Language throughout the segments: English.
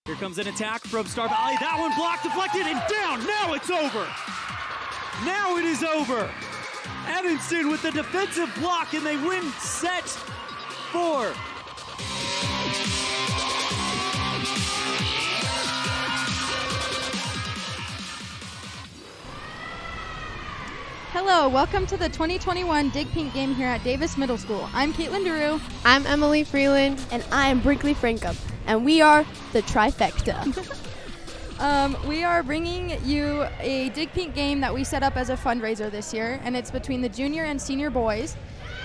Here comes an attack from Star Valley. That one blocked, deflected, and down. Now it's over. Now it is over. Evanston with the defensive block, and they win set 4. Hello, welcome to the 2021 Dig Pink game here at Davis Middle School. I'm KAILTYN DERU. I'm Emily FREELAND. And I'm BRINKLEY FRANCOM. And we are the trifecta. We are bringing you a Dig Pink game that we set up as a fundraiser this year, and it's between the junior and senior boys.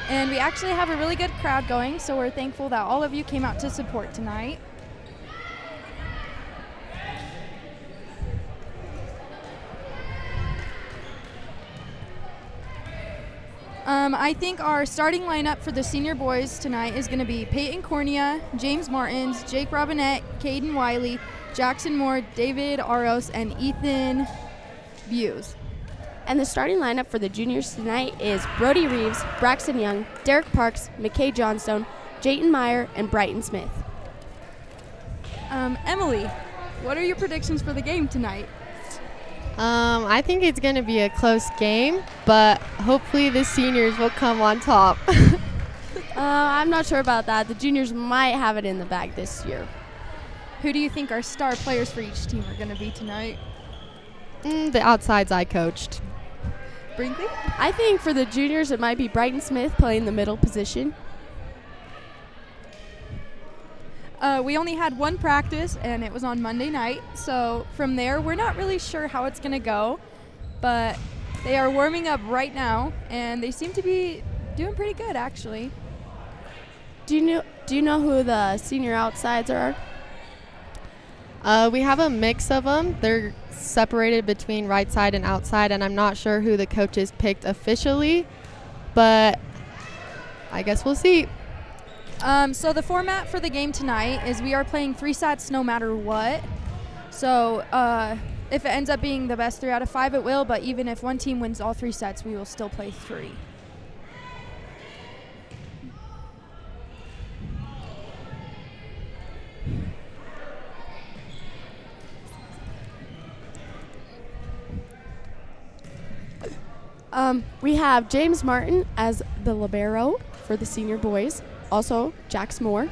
And we actually have a really good crowd going, so we're thankful that all of you came out to support tonight. I think our starting lineup for the senior boys tonight is going to be Peyton Cornea, James Martins, Jake Robinette, Caden Wiley, Jackson Moore, David Aros, and Ethan Buse. And the starting lineup for the juniors tonight is Brody Reeves, Braxton Young, Derek Parks, McKay Johnstone, Jayton Meyer, and Brighton Smith. Emily, what are your predictions for the game tonight? I think it's going to be a close game, but hopefully the seniors will come on top. I'm not sure about that. The juniors might have it in the bag this year. Who do you think our star players for each team are going to be tonight? The outsides I coached. Brinkley? I think for the juniors it might be Brighton Smith playing the middle position. We only had one practice, and it was on Monday night. So from there, we're not really sure how it's going to go. But they are warming up right now, and they seem to be doing pretty good, actually. Do you know who the senior outsides are? We have a mix of them. They're separated between right side and outside, and I'm not sure who the coaches picked officially, but I guess we'll see. So the format for the game tonight is we are playing 3 sets no matter what. So if it ends up being the best 3 out of 5, it will, but even if one team wins all 3 sets, we will still play 3. We have James Martin as the libero for the senior boys. Also, Jax Moore.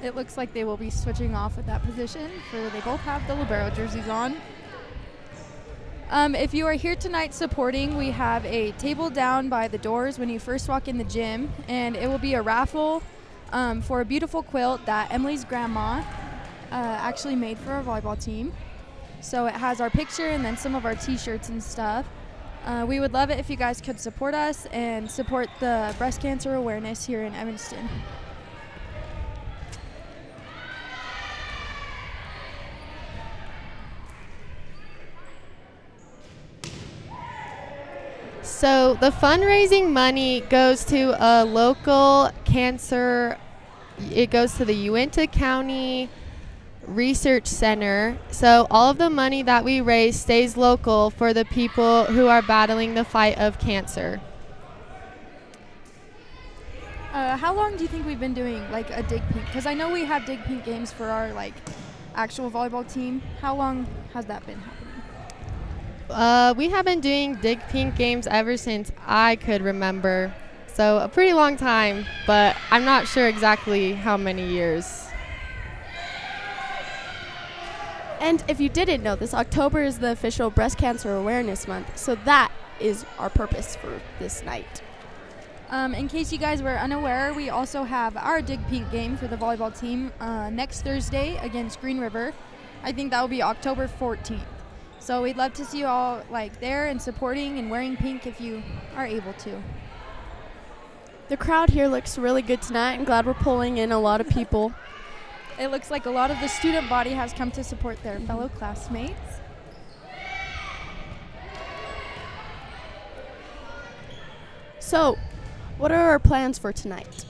It looks like they will be switching off at that position, for they both have the libero jerseys on. If you are here tonight supporting, we have a table down by the doors when you first walk in the gym, and it will be a raffle for a beautiful quilt that Emily's grandma actually made for our volleyball team. So it has our picture and then some of our t-shirts and stuff. We would love it if you guys could support us and support the breast cancer awareness here in Evanston. So the fundraising money goes to a local cancer, it goes to the Uinta County Research Center. So all of the money that we raise stays local for the people who are battling the fight of cancer. How long do you think we've been doing like a Dig Pink? Because I know we have Dig Pink games for our like actual volleyball team. How long has that been happening? We have been doing Dig Pink games ever since I could remember. So a pretty long time, but I'm not sure exactly how many years. And if you didn't know this, October is the official Breast Cancer Awareness Month, so that is our purpose for this night. In case you guys were unaware, we also have our Dig Pink game for the volleyball team next Thursday against Green River. I think that will be October 14th. So we'd love to see you all like there and supporting and wearing pink if you are able to. The crowd here looks really good tonight. I'm glad we're pulling in a lot of people. It looks like a lot of the student body has come to support their fellow classmates. So, what are our plans for tonight?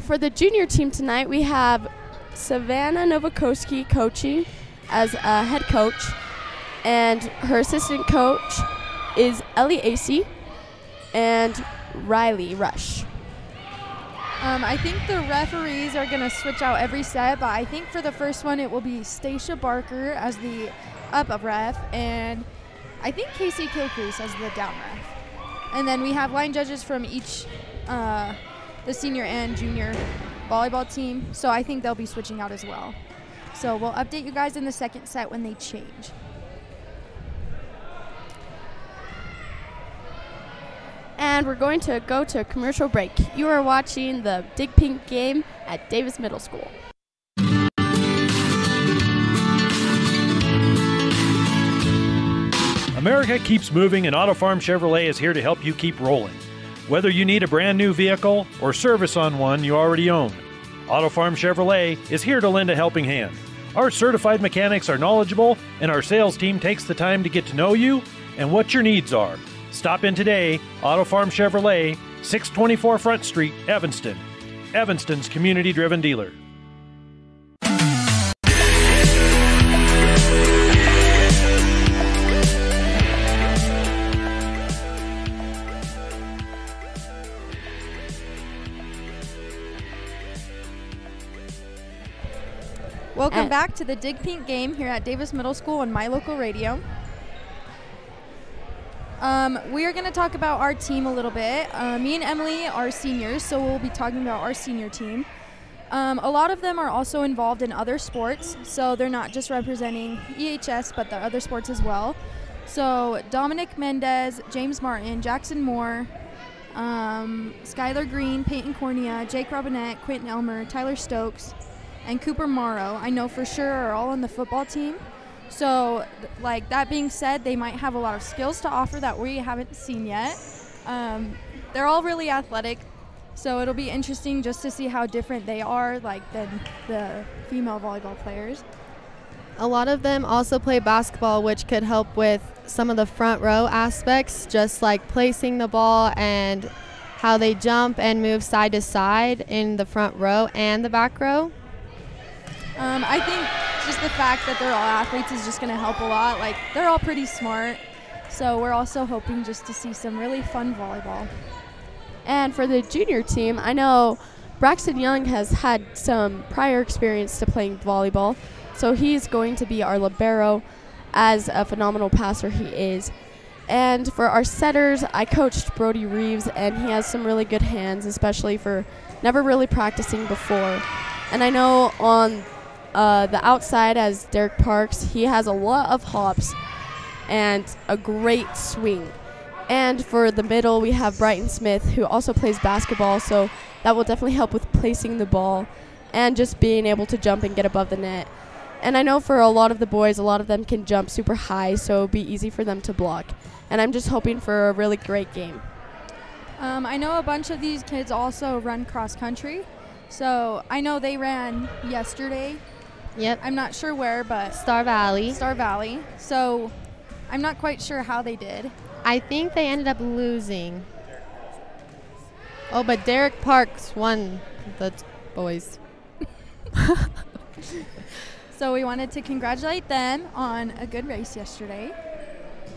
For the junior team tonight, we have Savannah Novakoski coaching as a head coach, and her assistant coach is Ellie Acey and Riley Rush. I think the referees are going to switch out every set, but I think for the first one it will be Stacia Barker as the up ref, and I think Casey Kilcrease as the down ref. And then we have line judges from each, the senior and junior volleyball team, so I think they'll be switching out as well. So we'll update you guys in the second set when they change. And we're going to go to a commercial break. You are watching the Dig Pink game at Davis Middle School. America keeps moving, and Auto Farm Chevrolet is here to help you keep rolling. Whether you need a brand new vehicle or service on one you already own, Auto Farm Chevrolet is here to lend a helping hand. Our certified mechanics are knowledgeable, and our sales team takes the time to get to know you and what your needs are. Stop in today, Auto Farm Chevrolet, 624 Front Street, Evanston. Evanston's community-driven dealer. Welcome back to the Dig Pink game here at Davis Middle School on My Local Radio. We are going to talk about our team a little bit. Me and Emily are seniors, so we'll be talking about our senior team. A lot of them are also involved in other sports, so they're not just representing EHS, but the other sports as well. So Dominic Mendez, James Martin, Jackson Moore, Skylar Green, Peyton Cornea, Jake Robinette, Quentin Elmer, Tyler Stokes, and Cooper Morrow, I know for sure, are all on the football team. So, like, that being said, they might have a lot of skills to offer that we haven't seen yet. They're all really athletic, so it'll be interesting just to see how different they are, like, than the female volleyball players. A lot of them also play basketball, which could help with some of the front row aspects, just like placing the ball and how they jump and move side to side in the front row and the back row. I think just the fact that they're all athletes is just going to help a lot. Like, they're all pretty smart, so we're also hoping just to see some really fun volleyball. And for the junior team, I know Braxton Young has had some prior experience to playing volleyball, so he's going to be our libero, as a phenomenal passer he is. And for our setters, I coached Brody Reeves, and he has some really good hands, especially for never really practicing before. And I know on the outside as Derek Parks, he has a lot of hops and a great swing. And for the middle, we have Brighton Smith, who also plays basketball, so that will definitely help with placing the ball and just being able to jump and get above the net. And I know for a lot of the boys, a lot of them can jump super high, so it'll be easy for them to block. And I'm just hoping for a really great game. I know a bunch of these kids also run cross country. So I know they ran yesterday. Yep. I'm not sure where, but Star Valley. Star Valley. So I'm not quite sure how they did. I think they ended up losing. Oh, but Derek Parks won the boys. So we wanted to congratulate them on a good race yesterday.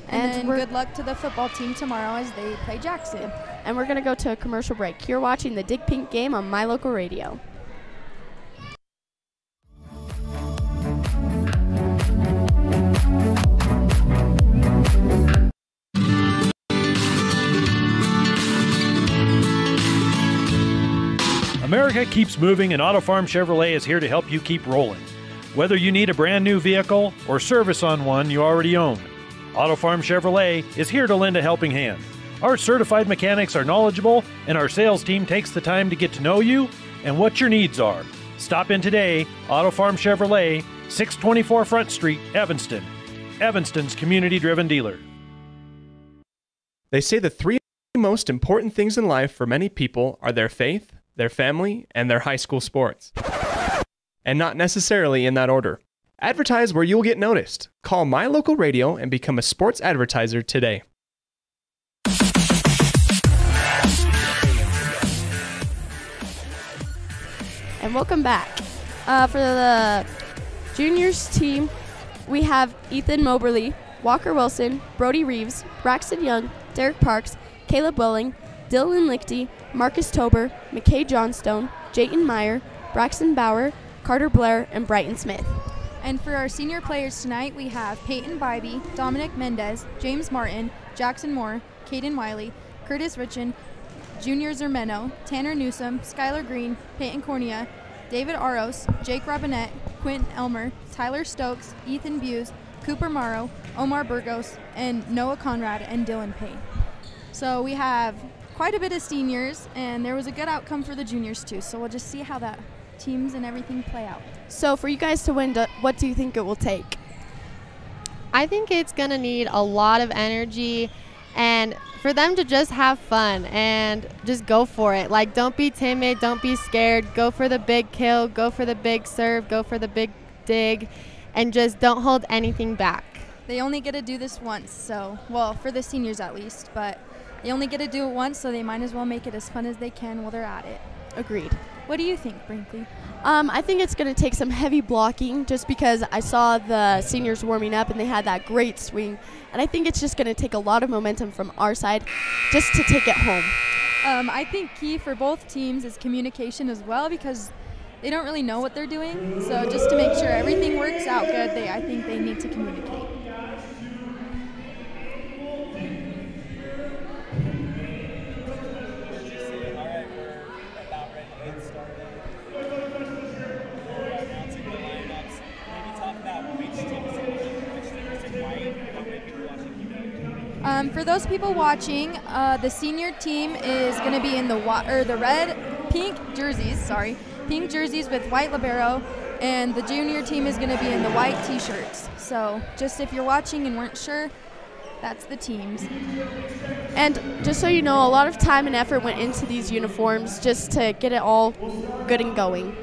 And then good luck to the football team tomorrow as they play Jackson. And we're going to go to a commercial break. You're watching the Dig Pink game on My Local Radio. America keeps moving, and Auto Farm Chevrolet is here to help you keep rolling. Whether you need a brand new vehicle or service on one you already own, Auto Farm Chevrolet is here to lend a helping hand. Our certified mechanics are knowledgeable, and our sales team takes the time to get to know you and what your needs are. Stop in today, Auto Farm Chevrolet, 624 Front Street, Evanston. Evanston's community-driven dealer. They say the three most important things in life for many people are their faith, their family, and their high school sports. And not necessarily in that order. Advertise where you'll get noticed. Call My Local Radio and become a sports advertiser today. And welcome back. For the juniors team, we have Ethan Moberly, Walker Wilson, Brody Reeves, Braxton Young, Derek Parks, Caleb Welling, Dylan Lichty, Marcus Tober, McKay Johnstone, Jayton Meyer, Braxton Bauer, Carter Blair, and Brighton Smith. And for our senior players tonight, we have Peyton Bybee, Dominic Mendez, James Martin, Jackson Moore, Caden Wiley, Curtis Richin, Junior Zermeno, Tanner Newsom, Skylar Green, Peyton Cornea, David Aros, Jake Robinette, Quentin Elmer, Tyler Stokes, Ethan Buse, Cooper Morrow, Omar Burgos, and Noah Conrad and Dylan Payne. So we have quite a bit of seniors, and there was a good outcome for the juniors too. So we'll just see how that teams and everything play out. So for you guys to win, what do you think it will take? I think it's going to need a lot of energy and for them to just have fun and just go for it. Like, don't be timid, don't be scared. Go for the big kill, go for the big serve, go for the big dig, and just don't hold anything back. They only get to do this once, so, well, for the seniors at least, but they only get to do it once, so they might as well make it as fun as they can while they're at it. Agreed. What do you think, Brinkley? I think it's going to take some heavy blocking just because I saw the seniors warming up and they had that great swing. And I think it's just going to take a lot of momentum from our side just to take it home. I think key for both teams is communication as well because they don't really know what they're doing. So just to make sure everything works out good, I think they need to communicate. For those people watching, the senior team is going to be in the pink jerseys with white libero, and the junior team is going to be in the white t-shirts. So just if you're watching and weren't sure, that's the teams. And just so you know, a lot of time and effort went into these uniforms just to get it all good and going.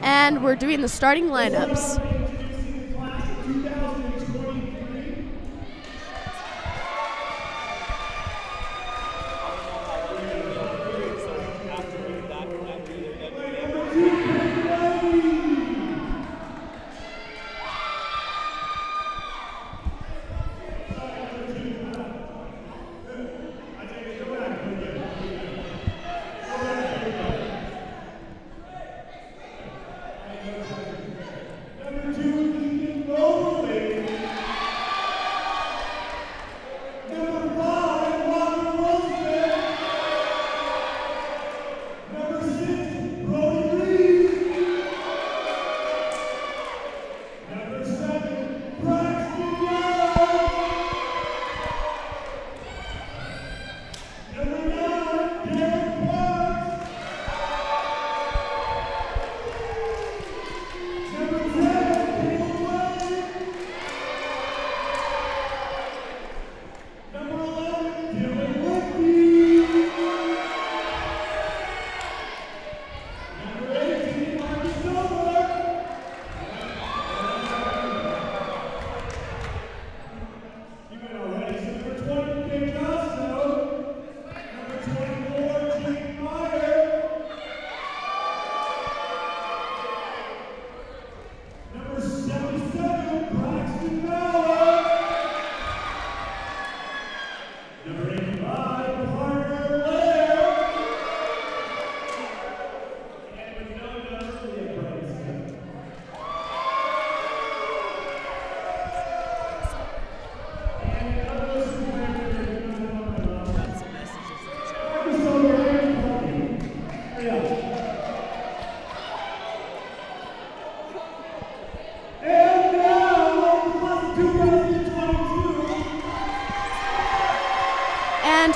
And we're doing the starting lineups.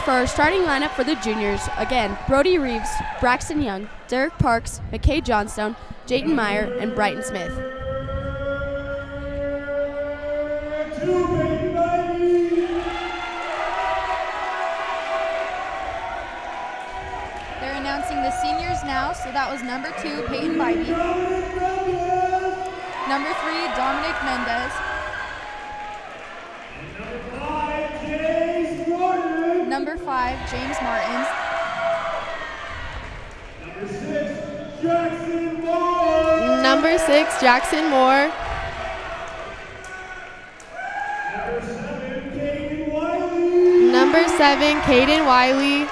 For our starting lineup for the juniors, again, Brody Reeves, Braxton Young, Derek Parks, McKay Johnstone, Jayton Meyer, and Brighton Smith. They're announcing the seniors now, so that was number 2, Peyton Bybee. Number 3, Dominic Mendez. Number 5, 5, James Martins. Number 6, Jackson Moore. Number 7, Caden Wiley.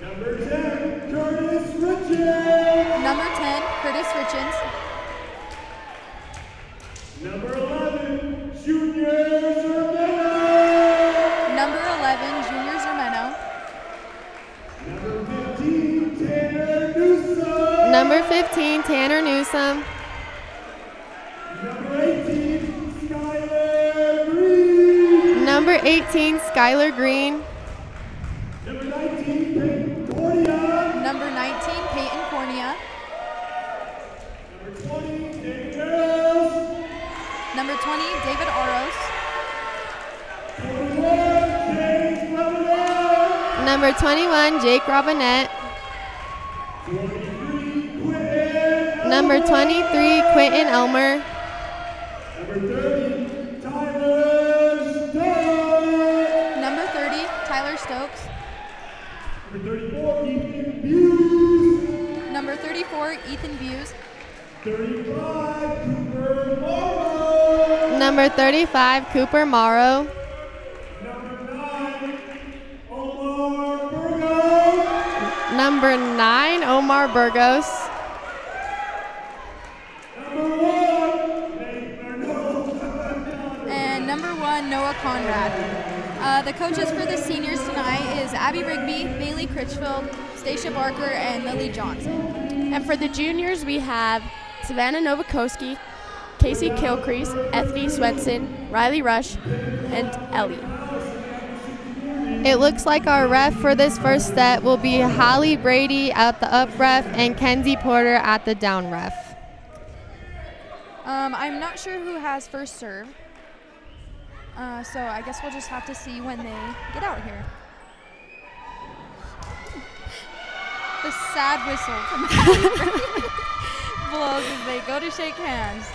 Number 10, Curtis Richens. Number 11, Junior Zermeno. Number 11, Junior Zermeno. Number 15, Tanner Newsom. Number 15, Tanner Newsom. Number 18, Skylar Green. Number 18, Skylar Green. Number 19, Peyton Cordia. Number 19, Peyton Cornea. Number 20, David Earls. Number 20, David Oros. 21, James Lebanon. Number 21, Jake Robinette. 23, Quentin. Number 23, Quentin Elmer. Number 30, Tyler Stokes. Number 30, Tyler Stokes. Number 34, Ethan Buse. Number 34, Ethan Buse. 35, Cooper Morrow. Number 35, Cooper Morrow. Number 9, Omar Burgos. Number 9, Omar Burgos. Number 1, Nathan And number 1, Noah Conrad. The coaches for the seniors tonight is Abby Rigby, Bailey Critchfield, Stacia Barker, and Lily Johnson. And for the juniors, we have Savannah Novakoski, Casey Kilcrease, Ethne Swenson, Riley Rush, and Ellie. It looks like our ref for this first set will be Holly Brady at the up ref and Kenzie Porter at the down ref. I'm not sure who has first serve. So I guess we'll just have to see when they get out here. The sad whistle from Abby blows as they go to shake hands.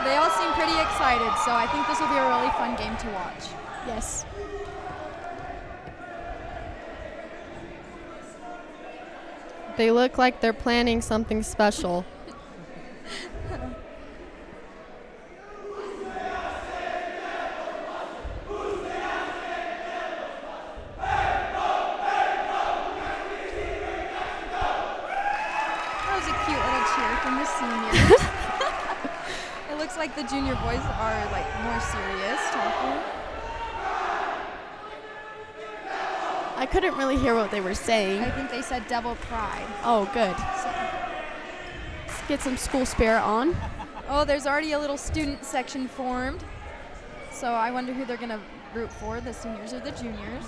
They all seem pretty excited, so I think this will be a really fun game to watch. Yes. They look like they're planning something special. That was a cute little cheer from the seniors. It looks like the junior boys are like more serious talking. I couldn't really hear what they were saying. I think they said devil pride. Oh, good. So, Let's get some school spirit on. oh, there's already a little student section formed. So I wonder who they're gonna root for, the seniors or the juniors.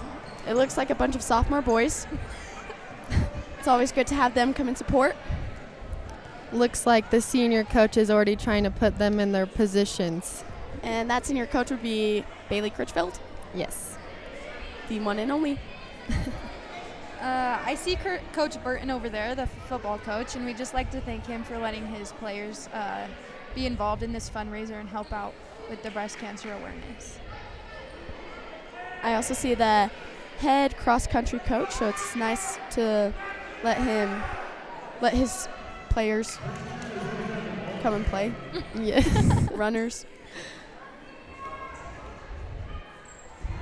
It looks like a bunch of sophomore boys. It's always good to have them come and support. Looks like the senior coach is already trying to put them in their positions. And that senior coach would be Bailey Critchfield, Yes. the one and only. I see Coach Burton over there, the football coach, and we'd just like to thank him for letting his players be involved in this fundraiser and help out with the breast cancer awareness. I also see the head cross-country coach, so it's nice to let his players come and play. Yes. Runners.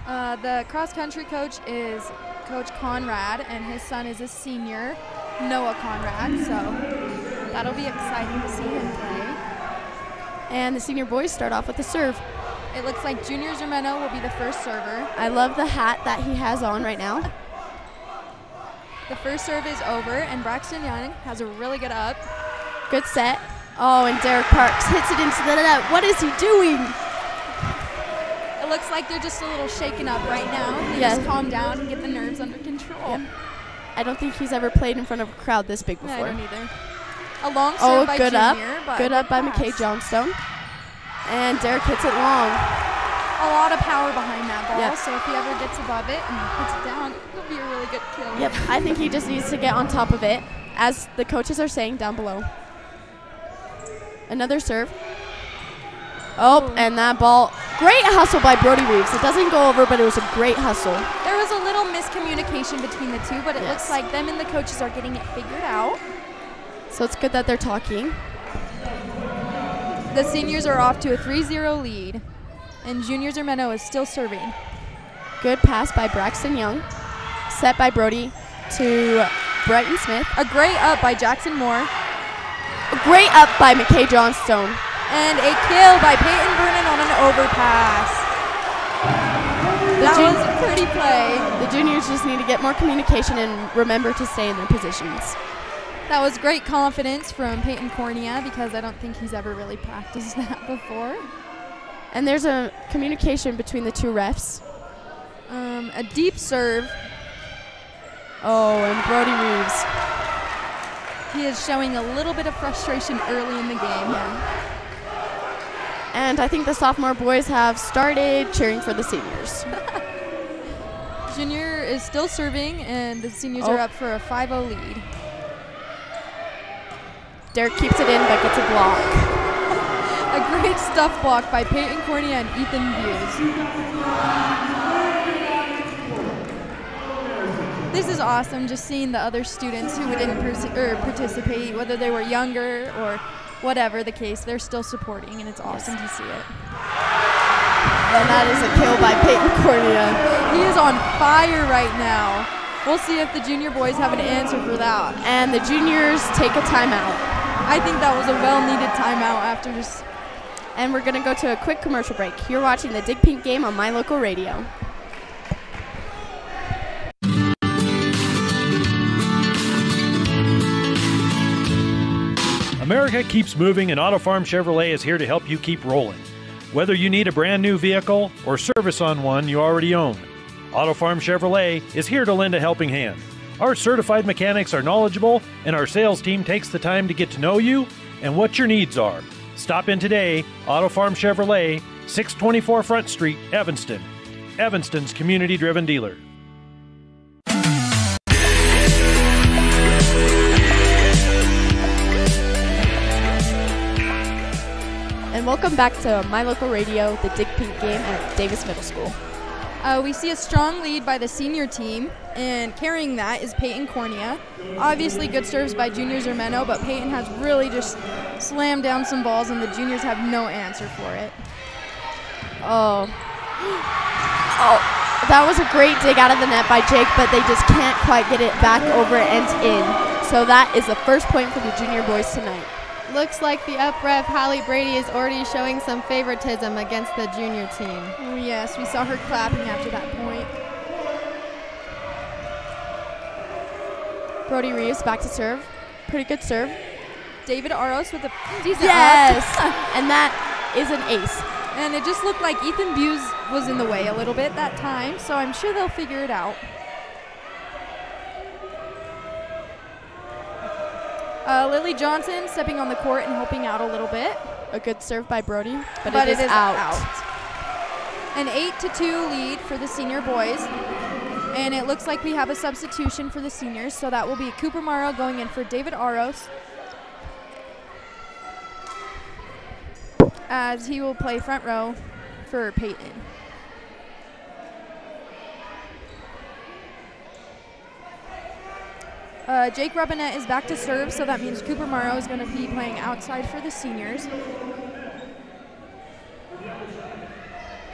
The cross-country coach is Coach Conrad, and his son is a senior, Noah Conrad, so that'll be exciting to see him play. And the senior boys start off with the serve. It looks like Junior Zermeno will be the first server. I love the hat that he has on right now. The first serve is over, and Braxton Young has a really good up. Good set. Oh, and Derek Parks hits it into the net. What is he doing? It looks like they're just a little shaken up right now. They Yeah. just calm down and get the nerves under control. Yep. I don't think he's ever played in front of a crowd this big I before. don't either. A long serve Oh, by good Junior, up. but Good up by pass. McKay Johnstone. And Derek hits it long. a lot of power behind that ball, Yep. so if he ever gets above it and puts it down, it'll be a really good kill. Yep, I think he just needs to get on top of it, as the coaches are saying down below. Another serve. Oh, and that ball, great hustle by Brody Reeves. It doesn't go over, but it was a great hustle. There was a little miscommunication between the two, but it looks like them and the coaches are getting it figured out. So it's good that they're talking. The seniors are off to a 3-0 lead, and Junior Zermeno is still serving. Good pass by Braxton Young. Set by Brody to Brighton Smith. A great up by Jackson Moore, A great up by McKay Johnstone. and a kill by Peyton Vernon on an overpass. That was a pretty play. The juniors just need to get more communication and remember to stay in their positions. That was great confidence from Peyton Cornea because I don't think he's ever really practiced that before. And there's a communication between the two refs. A deep serve. Oh, and Brody Reeves. He is showing a little bit of frustration early in the game. And I think the sophomore boys have started cheering for the seniors. Junior is still serving, and the seniors are up for a 5-0 lead. Derek keeps it in, but gets a block. A great stuff block by Peyton Cornea and Ethan Hughes. This is awesome, just seeing the other students who didn't participate, whether they were younger or whatever the case, they're still supporting, and it's awesome to see it. And that is a kill by Peyton Cornea. He is on fire right now. We'll see if the junior boys have an answer for that. And the juniors take a timeout. I think that was a well-needed timeout after just... And we're going to go to a quick commercial break. You're watching the Dig Pink game on My Local Radio. America keeps moving, and Auto Farm Chevrolet is here to help you keep rolling. Whether you need a brand new vehicle or service on one you already own, Auto Farm Chevrolet is here to lend a helping hand. Our certified mechanics are knowledgeable, and our sales team takes the time to get to know you and what your needs are. Stop in today, Auto Farm Chevrolet, 624 Front Street, Evanston. Evanston's community-driven dealer. And welcome back to My Local Radio, the Dig Pink game at Davis Middle School. We see a strong lead by the senior team, and carrying that is Peyton Cornea. Obviously good serves by Junior Zermeno, but Peyton has really just slammed down some balls, and the juniors have no answer for it. Oh, that was a great dig out of the net by Jake, but they just can't quite get it back over and in. So that is the first point for the junior boys tonight. Looks like the up ref, Hallie Brady, is already showing some favoritism against the junior team. Oh, yes, we saw her clapping after that point. Brody Reeves back to serve. Pretty good serve. David Aros with a decent Yes! up. And that is an ace. And it just looked like Ethan Buse was in the way a little bit that time, so I'm sure they'll figure it out. Lily Johnson stepping on the court and helping out a little bit. A good serve by Brody, but it is out. An 8-2 lead for the senior boys. And it looks like we have a substitution for the seniors, so that will be Cooper Morrow going in for David Aros, as he will play front row for Peyton. Jake Robinette is back to serve, so that means Cooper Morrow is going to be playing outside for the seniors.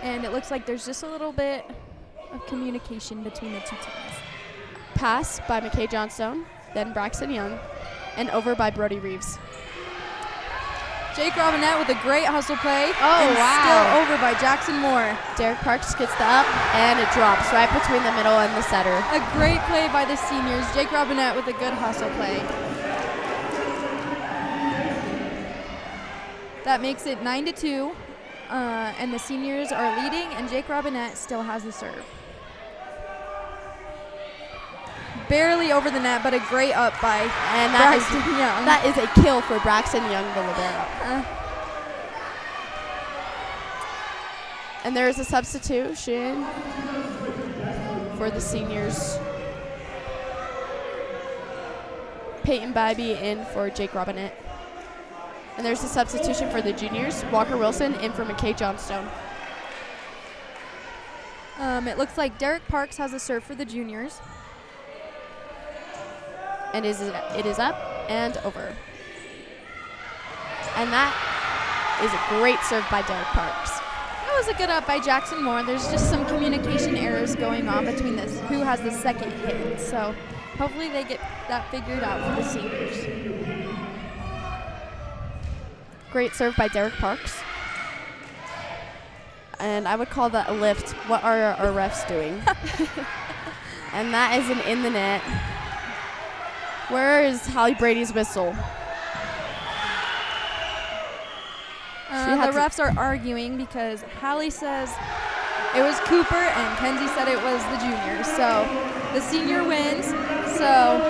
And it looks like there's just a little bit of communication between the two teams. Pass by McKay Johnstone, then Braxton Young, and over by Brody Reeves. Jake Robinette with a great hustle play. Oh, wow. Still over by Jackson Moore. Derek Parks gets the up, and it drops right between the middle and the setter. A great play by the seniors. Jake Robinette with a good hustle play. That makes it 9-2, and the seniors are leading, and Jake Robinette still has the serve. Barely over the net, but a great up by Braxton Young. That is a kill for Braxton Young, the libero. And there is a substitution for the seniors. Peyton Bybee in for Jake Robinette. And there's a substitution for the juniors. Walker Wilson in for McKay Johnstone. It looks like Derek Parks has a serve for the juniors. And it is up and over. And that is a great serve by Derek Parks. That was a good up by Jackson Moore. There's just some communication errors going on between this, who has the second hit. So hopefully they get that figured out for the seniors. Great serve by Derek Parks. And I would call that a lift. What are our refs doing? And that is an in the net. Where is Holly Brady's whistle? The refs are arguing because Hallie says it was Cooper and Kenzie said it was the juniors. So the senior wins. So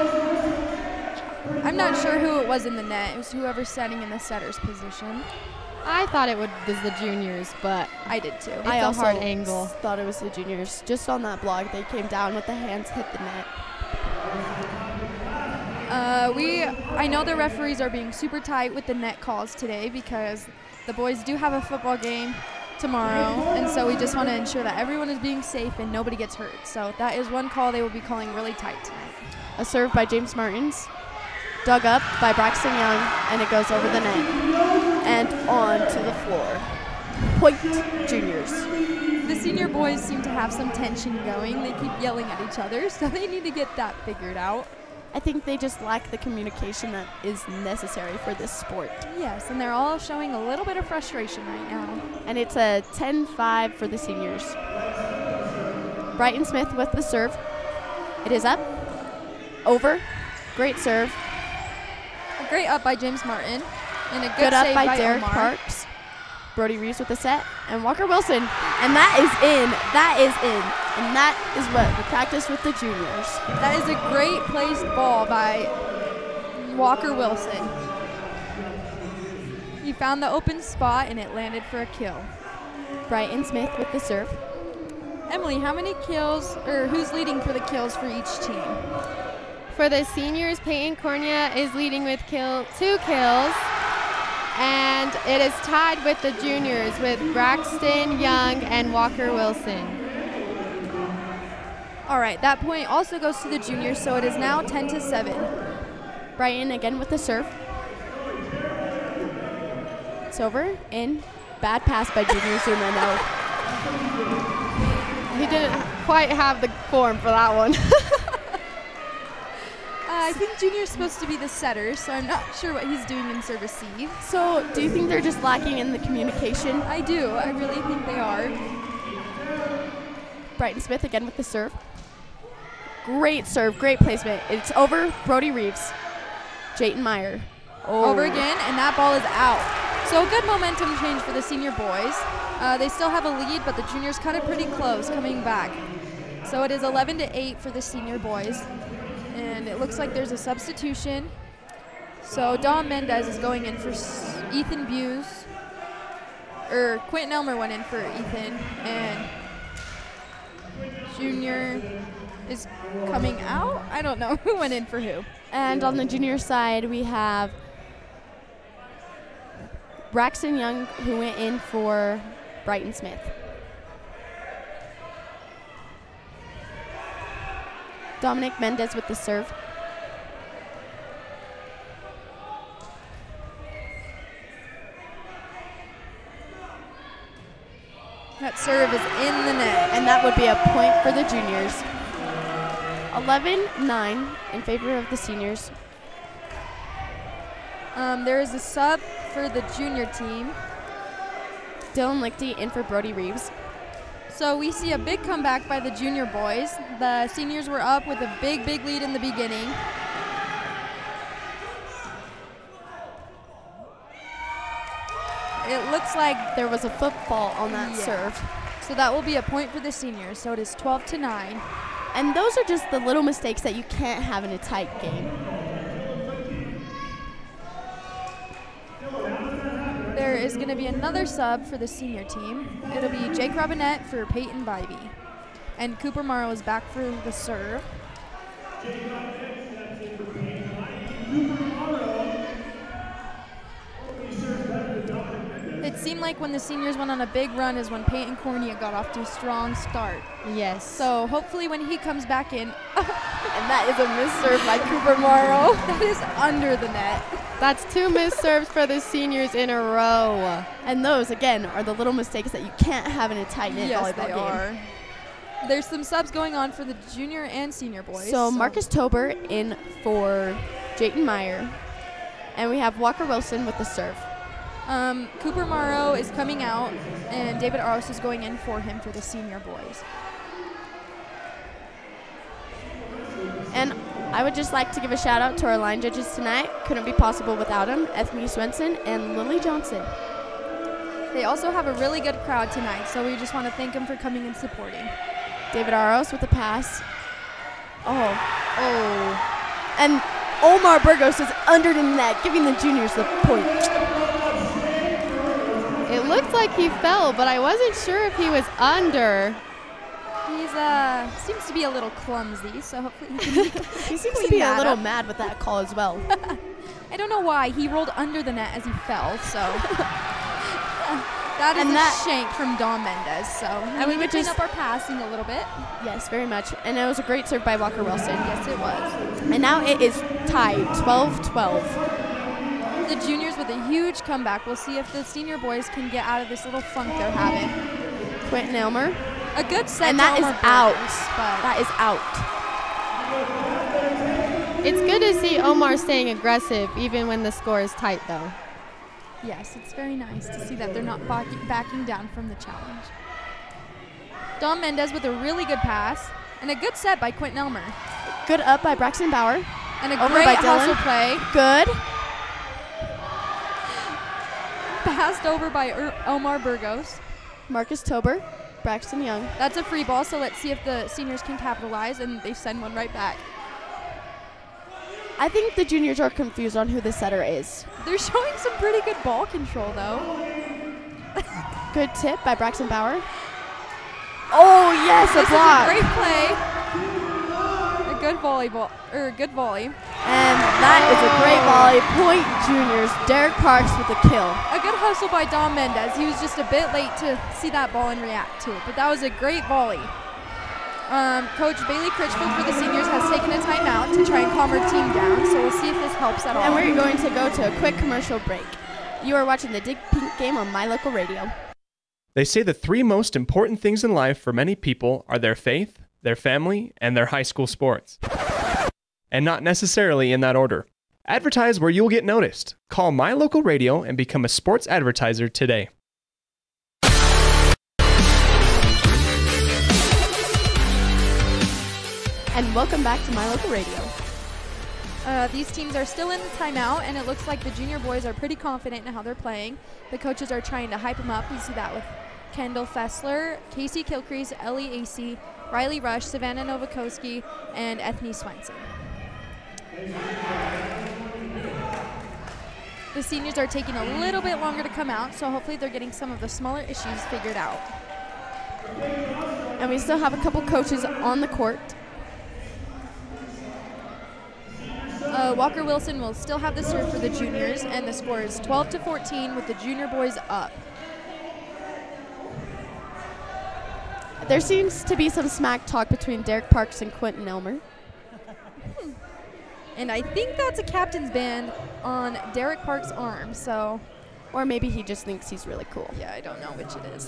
I'm not sure who it was in the net. It was whoever's standing in the setter's position. I thought it was the juniors, but I did too. I also hard angle. Thought it was the juniors. Just on that block, they came down with the hands, hit the net. I know the referees are being super tight with the net calls today because the boys do have a football game tomorrow, and so we just want to ensure that everyone is being safe and nobody gets hurt. So that is one call they will be calling really tight tonight. A serve by James Martins, dug up by Braxton Young, and it goes over the net and on to the floor. Point juniors. The senior boys seem to have some tension going. They keep yelling at each other, so they need to get that figured out. I think they just lack the communication that is necessary for this sport. Yes, and they're all showing a little bit of frustration right now. And it's a 10-5 for the seniors. Brighton Smith with the serve. It is up, over, great serve. A great up by James Martin, and a good up save by Derek Omar. Parks. Brody Reeves with the set, and Walker Wilson, and that is in, and that is what we practice with the juniors. That is a great placed ball by Walker Wilson. He found the open spot, and it landed for a kill. Brighton Smith with the serve. Emily, how many kills, or who's leading for the kills for each team? For the seniors, Peyton Cornea is leading with 2 kills. And it is tied with the juniors with Braxton Young and Walker Wilson. All right, that point also goes to the juniors, so it is now 10-7. Brighton again with the serve. It's over, in. Bad pass by Junior Zuma, no. He didn't quite have the form for that one. I think Junior's supposed to be the setter, so I'm not sure what he's doing in serve receive. So do you think they're just lacking in the communication? I do. I really think they are. Brighton Smith again with the serve. Great serve, great placement. It's over, Brody Reeves. Jayton Meyer. Over again, and that ball is out. So a good momentum change for the senior boys. They still have a lead, but the juniors cut it pretty close coming back. So it is 11-8 for the senior boys. And it looks like there's a substitution. So Dom Mendez is going in for Ethan Buse. Quentin Elmer went in for Ethan. And Junior is coming out. I don't know who went in for who. And on the junior side, we have Braxton Young, who went in for Brighton Smith. Dominic Mendez with the serve. That serve is in the net. And that would be a point for the juniors. 11-9 in favor of the seniors. There is a sub for the junior team. Dylan Lichty in for Brody Reeves. So we see a big comeback by the junior boys. The seniors were up with a big lead in the beginning. It looks like there was a football on that serve. So that will be a point for the seniors. So it is 12-9. And those are just the little mistakes that you can't have in a tight game. There is going to be another sub for the senior team. It'll be Jake Robinette for Peyton Bybee. And Cooper Morrow is back for the serve. It seemed like when the seniors went on a big run is when Peyton Cornea got off to a strong start. Yes. So hopefully when he comes back in, And that is a misserve by Cooper Morrow. that is under the net. That's 2 missed serves for the seniors in a row. And those, again, are the little mistakes that you can't have in a tight-knit Yes, volleyball they game. are. There's some subs going on for the junior and senior boys. So Marcus Tober in for Jayton Meyer. And we have Walker Wilson with the serve. Cooper Morrow is coming out, and David Aros is going in for him for the senior boys. And I would just like to give a shout out to our line judges tonight. Couldn't be possible without them. Ethne Swenson and Lily Johnson. They also have a really good crowd tonight, so we just want to thank them for coming and supporting. David Aros with the pass. Oh. And Omar Burgos is under the net, giving the juniors the point. It looked like he fell, but I wasn't sure if he was under. He's seems to be a little clumsy, so hopefully he can He seems to clean be a that little up. mad with that call as well. I don't know why. He rolled under the net as he fell, so that is And a that- shank from Dom Mendez. So And we we would would clean just- up our passing a little bit. Yes, very much. And it was a great serve by Walker Wilson. Yes, it was. And now it is tied, 12-12. The juniors with a huge comeback. We'll see if the senior boys can get out of this little funk they're having. Quentin Elmer. A good set. And to that is Omar out. Burgos, but That is out. It's good to see Omar staying aggressive even when the score is tight, though. yes, it's very nice to see that they're not backing down from the challenge. Dom Mendez with a really good pass and a good set by Quentin Elmer. Good up by Braxton Bauer. And a Over great by Dylan. hustle play. Good. Passed over by Omar Burgos. Marcus Tober. Braxton Young. That's a free ball, so let's see if the seniors can capitalize, and they send one right back. I think the juniors are confused on who the setter is. They're showing some pretty good ball control, though. Good tip by Braxton Bauer. Oh, yes, a This block. is a great play. A good volleyball, or a good volley. And that is a great volley. Point juniors. Derek Parks with a kill. A good hustle by Dom Mendez. He was just a bit late to see that ball and react to it, but that was a great volley. Coach Bailey Critchfield for the seniors has taken a timeout to try and calm her team down, so we'll see if this helps at all. And we're going to go to a quick commercial break. You are watching the Dig Pink Game on My Local Radio. They say the 3 most important things in life for many people are their faith, their family, and their high school sports. And not necessarily in that order. Advertise where you'll get noticed. Call My Local Radio and become a sports advertiser today. And welcome back to My Local Radio. These teams are still in the timeout, and it looks like the junior boys are pretty confident in how they're playing. The coaches are trying to hype them up. You see that with Kendall Fessler, Casey Kilcrease, Ellie Acey, Riley Rush, Savannah Novakoski, and Ethne Swenson. The seniors are taking a little bit longer to come out, so hopefully they're getting some of the smaller issues figured out. And we still have a couple coaches on the court. Walker Wilson will still have the serve for the juniors, and the score is 12-14 with the junior boys up. There seems to be some smack talk between Derek Parks and Quentin Elmer. And I think that's a captain's band on Derek Park's arm, so Or maybe he just thinks he's really cool. yeah, I don't know which it is.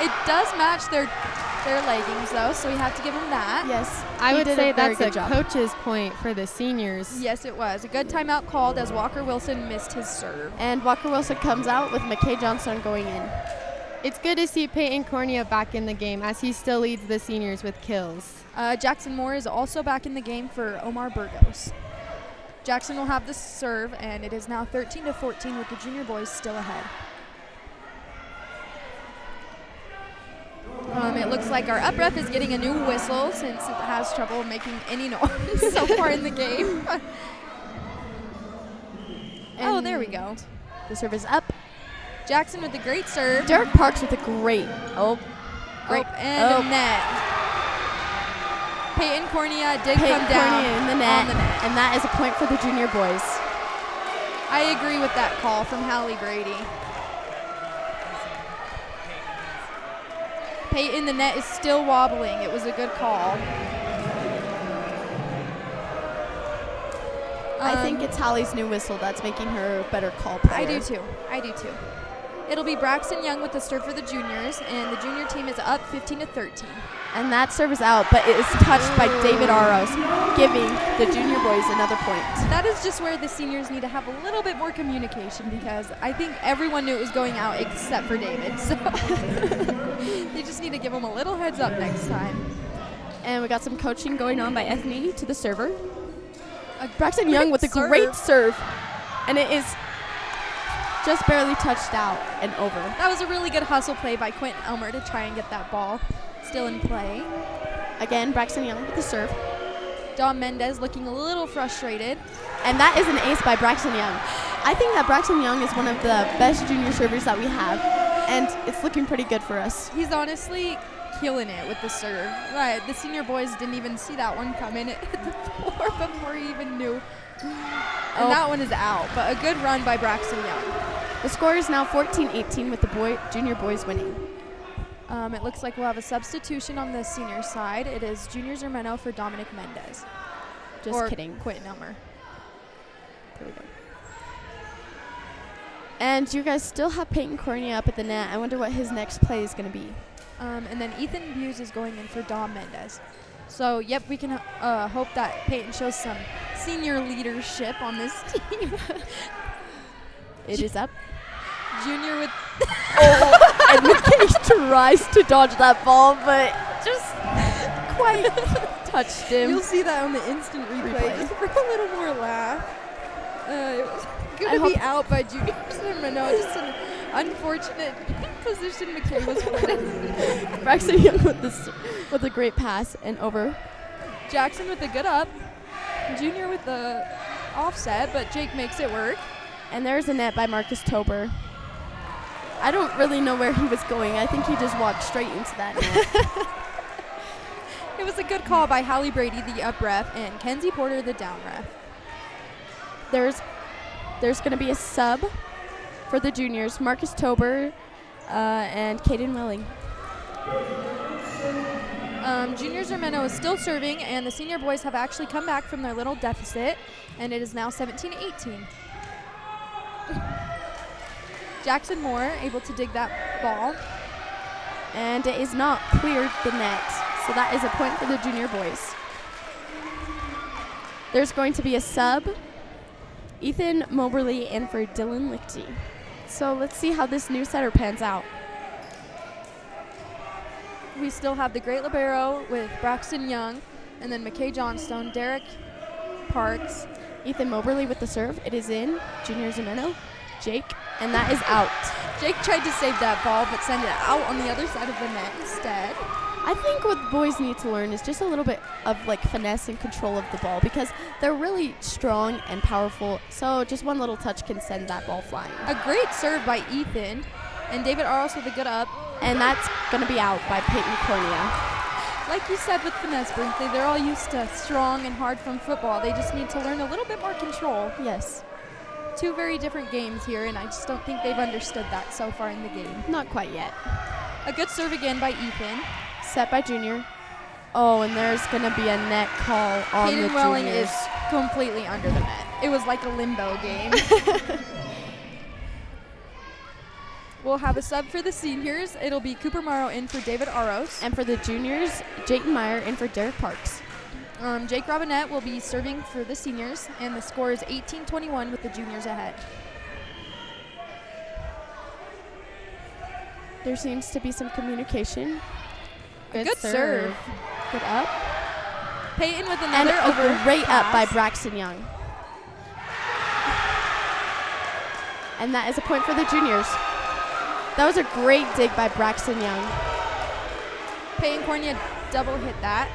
It does match their leggings, though, so we have to give him that. Yes, I he would did say a very that's a good job. coach's point for the seniors. Yes, it was. A good timeout called as Walker Wilson missed his serve. And Walker Wilson comes out with McKay Johnson going in. It's good to see Peyton Cornea back in the game as he still leads the seniors with kills. Jackson Moore is also back in the game for Omar Burgos. Jackson will have the serve, and it is now 13-14 with the junior boys still ahead. It looks like our up ref is getting a new whistle since it has trouble making any noise so far in the game. Oh, there we go. The serve is up. Jackson with a great serve. Derek Parks with a great. Great. And a net. Peyton Cornea did come down Cornea in the net, on the net. and that is a point for the junior boys. I agree with that call from Hallie Brady. Peyton, the net is still wobbling. It was a good call. I think it's Hallie's new whistle that's making her a better call player. I do too. It'll be Braxton Young with the serve for the juniors, and the junior team is up 15-13. And that serve is out, but it is touched by David Aros, giving the junior boys another point. That is just where the seniors need to have a little bit more communication, because I think everyone knew it was going out except for David. So they just need to give him a little heads up next time. And we got some coaching going on by Ethne to the server. Braxton Young with a great serve, and it is just barely touched out and over. That was a really good hustle play by Quentin Elmer to try and get that ball still in play. Again, Braxton Young with the serve. Dom Mendez looking a little frustrated. And that is an ace by Braxton Young. I think that Braxton Young is one of the best junior servers that we have, and it's looking pretty good for us. He's honestly killing it with the serve. Right, the senior boys didn't even see that one coming. It hit the floor before he even knew. And that one is out, but a good run by Braxton Young. The score is now 14-18 with the junior boys winning. It looks like we'll have a substitution on the senior side. It is Junior Zermeno for Dominic Mendez. Just kidding. Quentin Elmer. There we go. And you guys still have Peyton Cornea up at the net. I wonder what his next play is going to be. And then Ethan Buse is going in for Dom Mendez. So, yep, we can hope that Peyton shows some senior leadership on this team. It is up. Junior with... And McKay tries to dodge that ball, but just quite touched him. You'll see that on the instant replay. Just for a little more laugh. It was going to be out by Junior Zermeno. Just an unfortunate position McKay was put in. Braxton Young with a great pass and over. Jackson with a good up. Junior with the offset, but Jake makes it work. And there's a net by Marcus Tober. I don't really know where he was going. I think he just walked straight into that net. It was a good call by Hallie Brady, the up ref, and Kenzie Porter, the down ref. There's going to be a sub for the juniors, Marcus Tober and Caden Welling. Junior Zermeno is still serving, and the senior boys have actually come back from their little deficit, and it is now 17-18. Jackson Moore able to dig that ball. And it is not cleared the net, so that is a point for the junior boys. There's going to be a sub, Ethan Moberly in for Dylan Lichty. So let's see how this new setter pans out. We still have the great libero with Braxton Young, and then McKay Johnstone, Derek Parks. Ethan Moberly with the serve. It is in. Junior Zermeno, Jake, and that is out. Jake tried to save that ball, but send it out on the other side of the net instead. I think what boys need to learn is just a little bit of like finesse and control of the ball, because they're really strong and powerful. So just one little touch can send that ball flying. A great serve by Ethan, and David Aros with a good up. And that's going to be out by Peyton Cornea. Like you said with finesse, Brinkley, they're all used to strong and hard from football. They just need to learn a little bit more control. Yes. Two very different games here, and I just don't think they've understood that so far in the game. Not quite yet. A good serve again by Ethan. Set by Junior. Oh, and there's going to be a net call on the Caden Welling juniors. is completely under the net. It was like a limbo game. We'll have a sub for the seniors. It'll be Cooper Morrow in for David Aros. And for the juniors, Jayton Meyer in for Derek Parks. Jake Robinette will be serving for the seniors, and the score is 18-21 with the juniors ahead. There seems to be some communication. Good serve. Good up. Peyton with And another over a great pass. up by Braxton Young. And that is a point for the juniors. That was a great dig by Braxton Young. Peyton Cornea double hit that.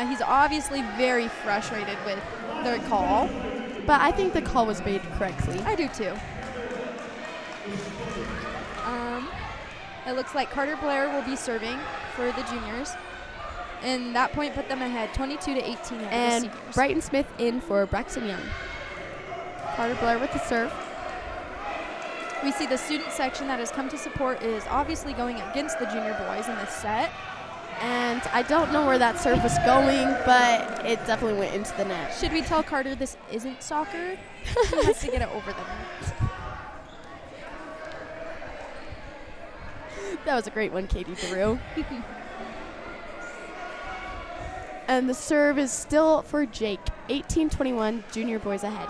He's obviously very frustrated with the call. But I think the call was made correctly. I do too. It looks like Carter Blair will be serving for the juniors. And that point put them ahead 22 to 18 over the And seniors. Brighton Smith in for Braxton Young. Carter Blair with the serve. We see the student section that has come to support is obviously going against the junior boys in this set. And I don't know where that serve was going, but it definitely went into the net. Should we tell Carter this isn't soccer? He has to get it over the net. That was a great one, Katie DeRue. And the serve is still for Jake. 18-21, junior boys ahead.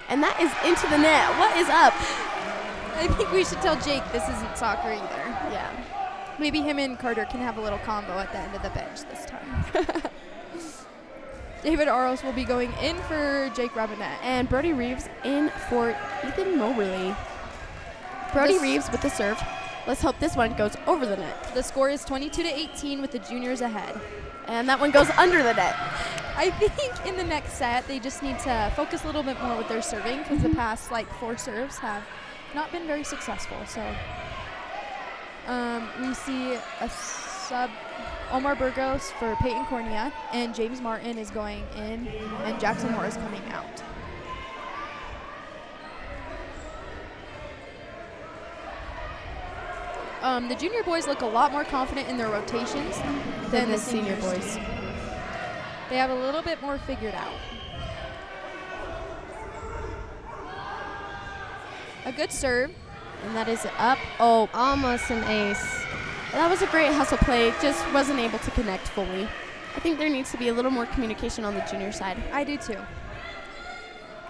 And that is into the net. What is up? I think we should tell Jake this isn't soccer either. Yeah. Maybe him and Carter can have a little combo at the end of the bench this time. David Aros will be going in for Jake Robinette. And Brody Reeves in for Ethan Moberly. Brody Reeves with the serve. Let's hope this one goes over the net. The score is 22 to 18 with the juniors ahead. And that one goes under the net. I think in the next set they just need to focus a little bit more with their serving because the past 4 serves have not been very successful. So we see a sub Omar Burgos for Peyton Cornea, and James Martin is going in, and Jackson Moore is coming out. The junior boys look a lot more confident in their rotations than the senior boys. They have a little bit more figured out. A good serve. And that is up. Oh, Almost an ace. that was a great hustle play. Just wasn't able to connect fully. I think there needs to be a little more communication on the junior side. I do too.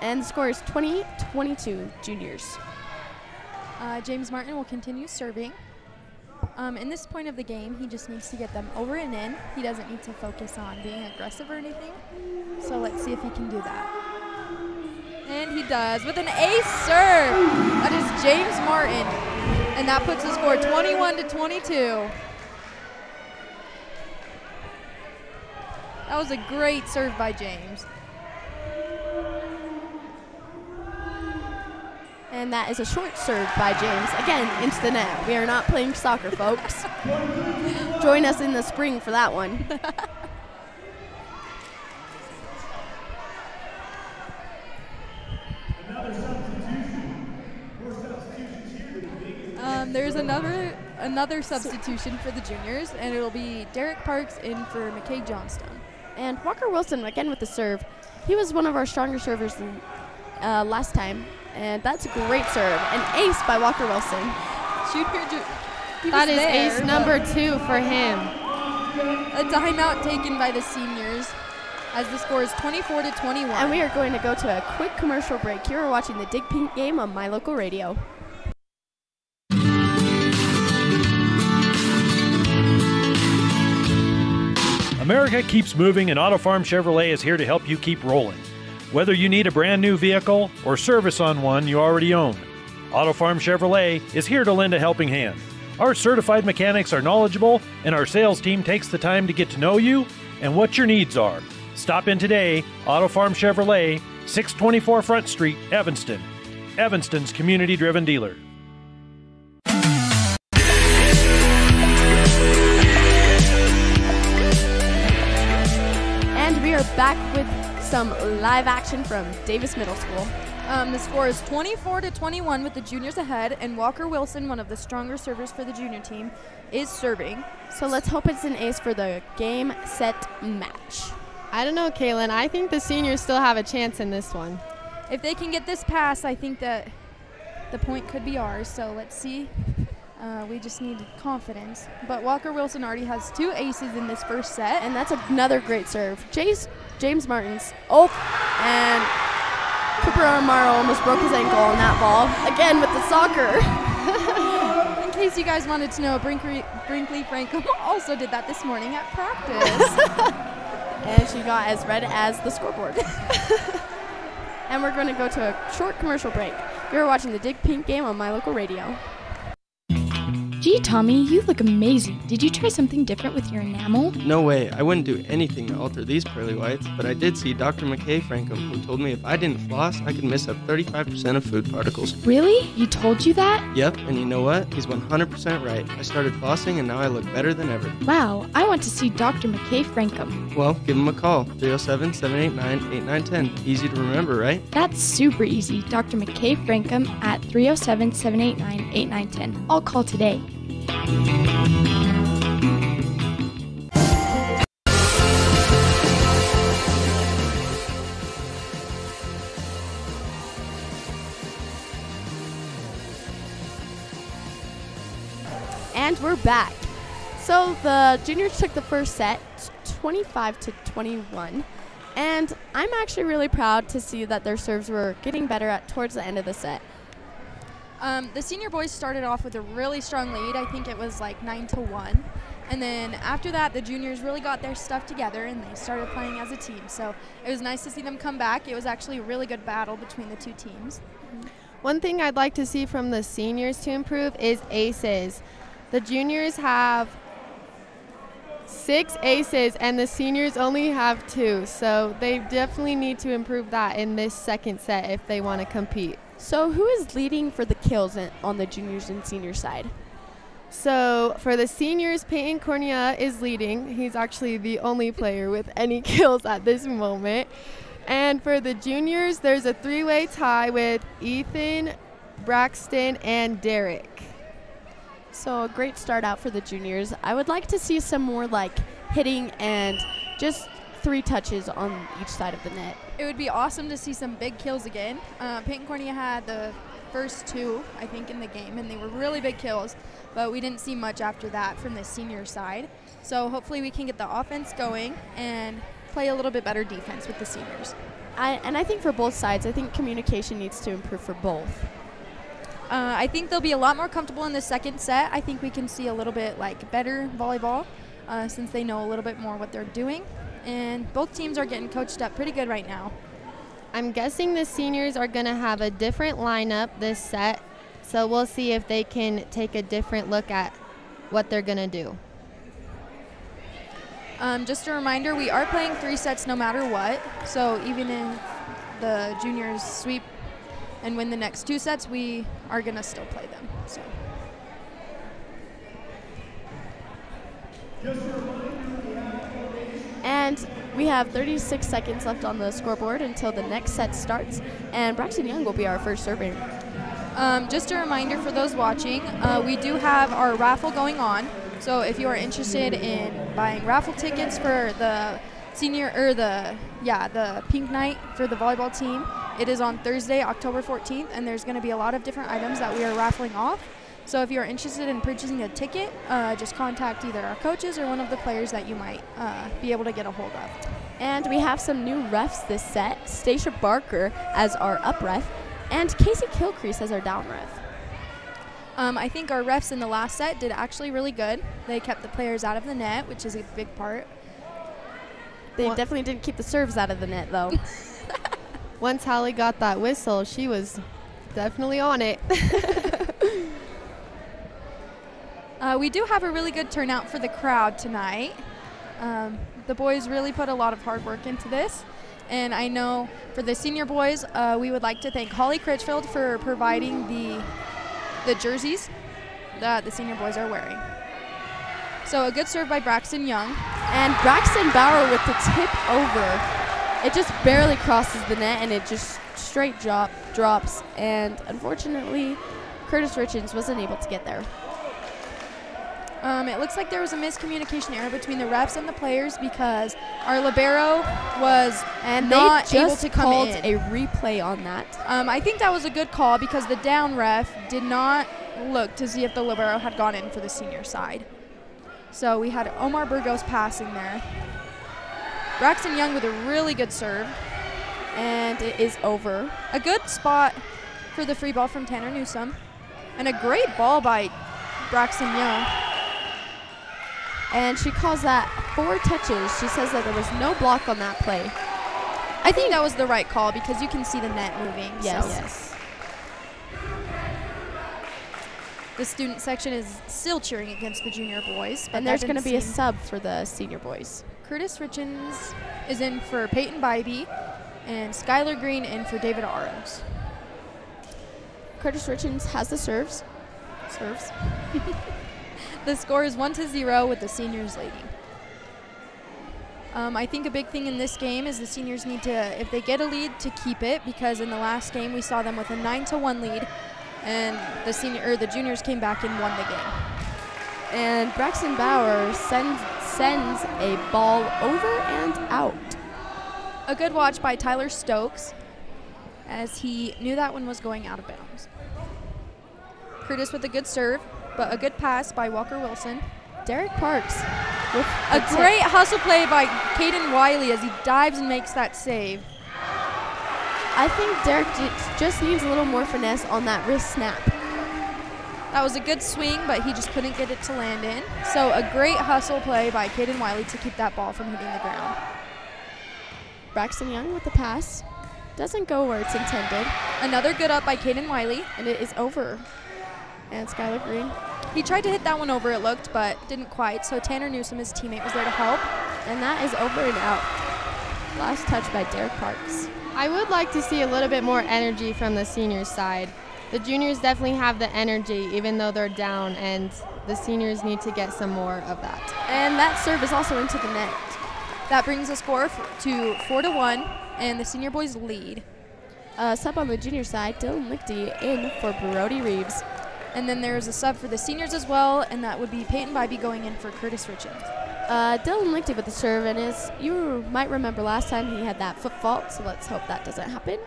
And the score is 20-22 juniors. James Martin will continue serving. In this point of the game, he just needs to get them over and in. He doesn't need to focus on being aggressive or anything. So let's see if he can do that. And he does with an ace serve. That is James Martin. And that puts the score 21 to 22. That was a great serve by James. And that is a short serve by James. Again, into the net. We are not playing soccer, folks. Join us in the spring for that one. There's another substitution for the juniors, and it'll be Derek Parks in for McKay Johnstone. And Walker Wilson again with the serve. He was one of our stronger servers last time, and that's a great serve. An ace by Walker Wilson. That is ace number 2 for him. A timeout taken by the seniors as the score is 24 to 21. And we are going to go to a quick commercial break. Here we're watching the Dig Pink game on My Local Radio. America keeps moving, and Auto Farm Chevrolet is here to help you keep rolling. Whether you need a brand new vehicle or service on one you already own, Auto Farm Chevrolet is here to lend a helping hand. Our certified mechanics are knowledgeable, and our sales team takes the time to get to know you and what your needs are. Stop in today, Auto Farm Chevrolet, 624 Front Street, Evanston. Evanston's community-driven dealer. And we are back with some live action from Davis Middle School. The score is 24 to 21 with the juniors ahead, and Walker Wilson, one of the stronger servers for the junior team, is serving. So let's hope it's an ace for the game, set, match. I don't know, Kaylin. I think the seniors still have a chance in this one. If they can get this pass, I think that the point could be ours. So let's see. We just need confidence. But Walker Wilson already has 2 aces in this first set. And that's another great serve. James Martin's. Oh, and Cooper Amaro almost broke his ankle on that ball. Again with the soccer. In case you guys wanted to know, Brinkley FRANCOM also did that this morning at practice. And she got as red as the scoreboard. And we're going to go to a short commercial break. You're watching the Dig Pink game on My Local Radio. Gee, Tommy, you look amazing. Did you try something different with your enamel? No way. I wouldn't do anything to alter these pearly whites, but I did see Dr. FRANCOM, who told me if I didn't floss, I could miss up 35% of food particles. Really? He told you that? Yep, and you know what? He's 100% right. I started flossing, and now I look better than ever. Wow, I want to see Dr. FRANCOM. Well, give him a call. 307-789-8910. Easy to remember, right? That's super easy. Dr. FRANCOM at 307-789-8910. I'll call today. And we're back. So the juniors took the first set, 25-21. And I'm actually really proud to see that their serves were getting better towards the end of the set. The senior boys started off with a really strong lead. I think it was like 9-1. And then after that, the juniors really got their stuff together and they started playing as a team. So it was nice to see them come back. It was actually a really good battle between the two teams. One thing I'd like to see from the seniors to improve is aces. The juniors have 6 aces and the seniors only have 2. So they definitely need to improve that in this second set if they want to compete. So who is leading for the kills on the juniors and senior side? So for the seniors, Peyton Cornea is leading. He's actually the only player with any kills at this moment. And for the juniors, there's a 3-way tie with Ethan, Braxton, and Derek. So a great start out for the juniors. I would like to see some more like hitting and just 3 touches on each side of the net. It would be awesome to see some big kills again. Peyton Cornea had the first 2, I think, in the game, and they were really big kills, but we didn't see much after that from the senior side. So hopefully we can get the offense going and play a little bit better defense with the seniors. I think for both sides, I think communication needs to improve for both. I think they'll be a lot more comfortable in the second set. I think we can see a little bit like better volleyball since they know a little bit more what they're doing. And both teams are getting coached up pretty good right now. I'm guessing the seniors are going to have a different lineup this set, so we'll see if they can take a different look at what they're going to do. Just a reminder, we are playing 3 sets no matter what, so even if the juniors sweep and win the next 2 sets, we are going to still play them. So. And we have 36 seconds left on the scoreboard until the next set starts, and Braxton Young will be our first serving. Just a reminder for those watching, we do have our raffle going on. So if you are interested in buying raffle tickets for the senior or the pink night for the volleyball team, it is on Thursday, October 14th, and there's going to be a lot of different items that we are raffling off. So if you're interested in purchasing a ticket, just contact either our coaches or one of the players that you might be able to get a hold of. And we have some new refs this set. Stacia Barker as our up ref, and Casey Kilcrease as our down ref. I think our refs in the last set did actually really good. They kept the players out of the net, which is a big part. They definitely didn't keep the serves out of the net, though. Once Hallie got that whistle, she was definitely on it. We do have a really good turnout for the crowd tonight. The boys really put a lot of hard work into this. And I know for the senior boys, we would like to thank Holly Critchfield for providing the jerseys that the senior boys are wearing. So a good serve by Braxton Young. And Braxton Bauer with the tip over. It just barely crosses the net, and it just straight drops. And unfortunately, Curtis Richards wasn't able to get there. It looks like there was a miscommunication error between the refs and the players because our libero was not able to come in. They just called a replay on that. I think that was a good call because the down ref did not look to see if the libero had gone in for the senior side. So we had Omar Burgos passing there. Braxton Young with a really good serve. And it is over. A good spot for the free ball from Tanner Newsome. And a great ball by Braxton Young. And she calls that 4 touches. She says that there was no block on that play. I think that was the right call because you can see the net moving. Yes. So. Yes. The student section is still cheering against the junior boys. But And there's going to be a sub for the senior boys. Curtis Richens is in for Peyton Bybee, and Skylar Green in for David Aros. Curtis Richens has the serves. The score is 1-0 with the seniors leading. I think a big thing in this game is the seniors need to, if they get a lead, to keep it, because in the last game we saw them with a 9-1 lead, and the juniors came back and won the game. And Braxton Bauer sends a ball over and out. A good watch by Tyler Stokes, as he knew that one was going out of bounds. Curtis with a good serve, but a good pass by Walker Wilson. Derek Parks with a great hustle play by Caden Wiley as he dives and makes that save. I think Derek just needs a little more finesse on that wrist snap. That was a good swing, but he just couldn't get it to land in. So a great hustle play by Caden Wiley to keep that ball from hitting the ground. Braxton Young with the pass. Doesn't go where it's intended. Another good up by Caden Wiley. And it is over. And Skylar Green. He tried to hit that one over, it looked, but didn't quite. So Tanner Newsom, his teammate, was there to help. And that is over and out. Last touch by Derek Parks. I would like to see a little bit more energy from the seniors side. The juniors definitely have the energy, even though they're down, and the seniors need to get some more of that. And that serve is also into the net. That brings the score to 4-1, and the senior boys lead. Sub on the junior side, Dylan Lichty in for Brody Reeves. And then there's a sub for the seniors as well, and that would be Peyton Bybee going in for Curtis Richens. Dylan Lichty with the serve, and you might remember last time he had that foot fault, so let's hope that doesn't happen.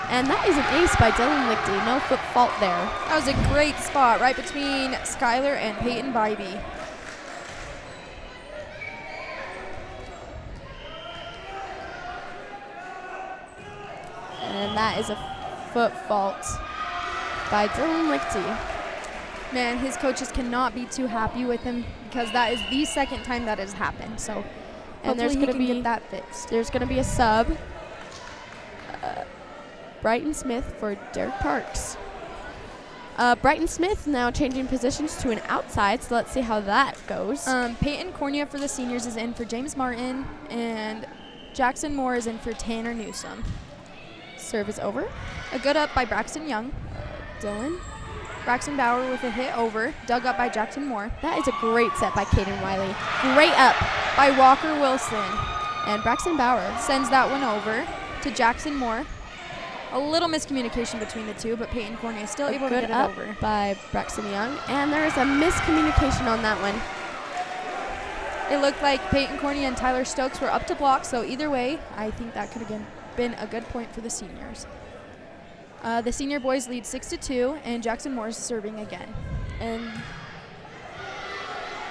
And that is an ace by Dylan Lichty, no foot fault there. That was a great spot right between Skylar and Peyton Bybee. And that is a foot fault by Dylan Lichty. Man, his coaches cannot be too happy with him because that is the second time that has happened. So, and there's going to be get that fixed. There's going to be a sub. Brighton Smith for Derek Parks. Brighton Smith now changing positions to an outside, so let's see how that goes. Peyton Cornea for the seniors is in for James Martin, and Jackson Moore is in for Tanner Newsom. Serve is over. A good up by Braxton Young. Dylan. Braxton Bauer with a hit over, dug up by Jackson Moore. That is a great set by Caden Wiley. Great up by Walker Wilson. And Braxton Bauer sends that one over to Jackson Moore. A little miscommunication between the two, but Peyton Cornea is still able to get it over. By Braxton Young, and there is a miscommunication on that one. It looked like Peyton Cornea and Tyler Stokes were up to block, so either way, I think that could have been a good point for the seniors. The senior boys lead 6-2, and Jackson Moore is serving again. And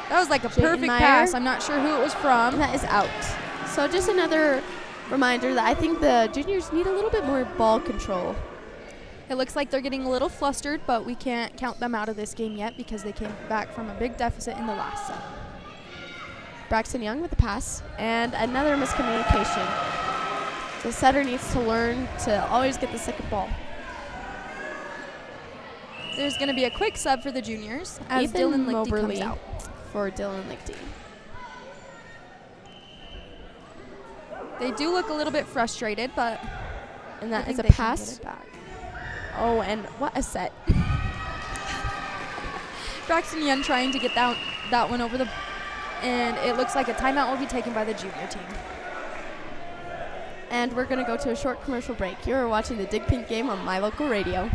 that was like a perfect pass. I'm not sure who it was from. And that is out. So just another reminder that I think the juniors need a little bit more ball control. It looks like they're getting a little flustered, but we can't count them out of this game yet because they came back from a big deficit in the last set. Braxton Young with the pass, and another miscommunication. The setter needs to learn to always get the second ball. There's going to be a quick sub for the juniors as Dylan Lichty comes out. For Dylan Lichty. They do look a little bit frustrated, but and that is a pass. Oh, and what a set. Braxton Young trying to get that one over and it looks like a timeout will be taken by the junior team. And we're going to go to a short commercial break. You're watching the Dig Pink game on My Local Radio.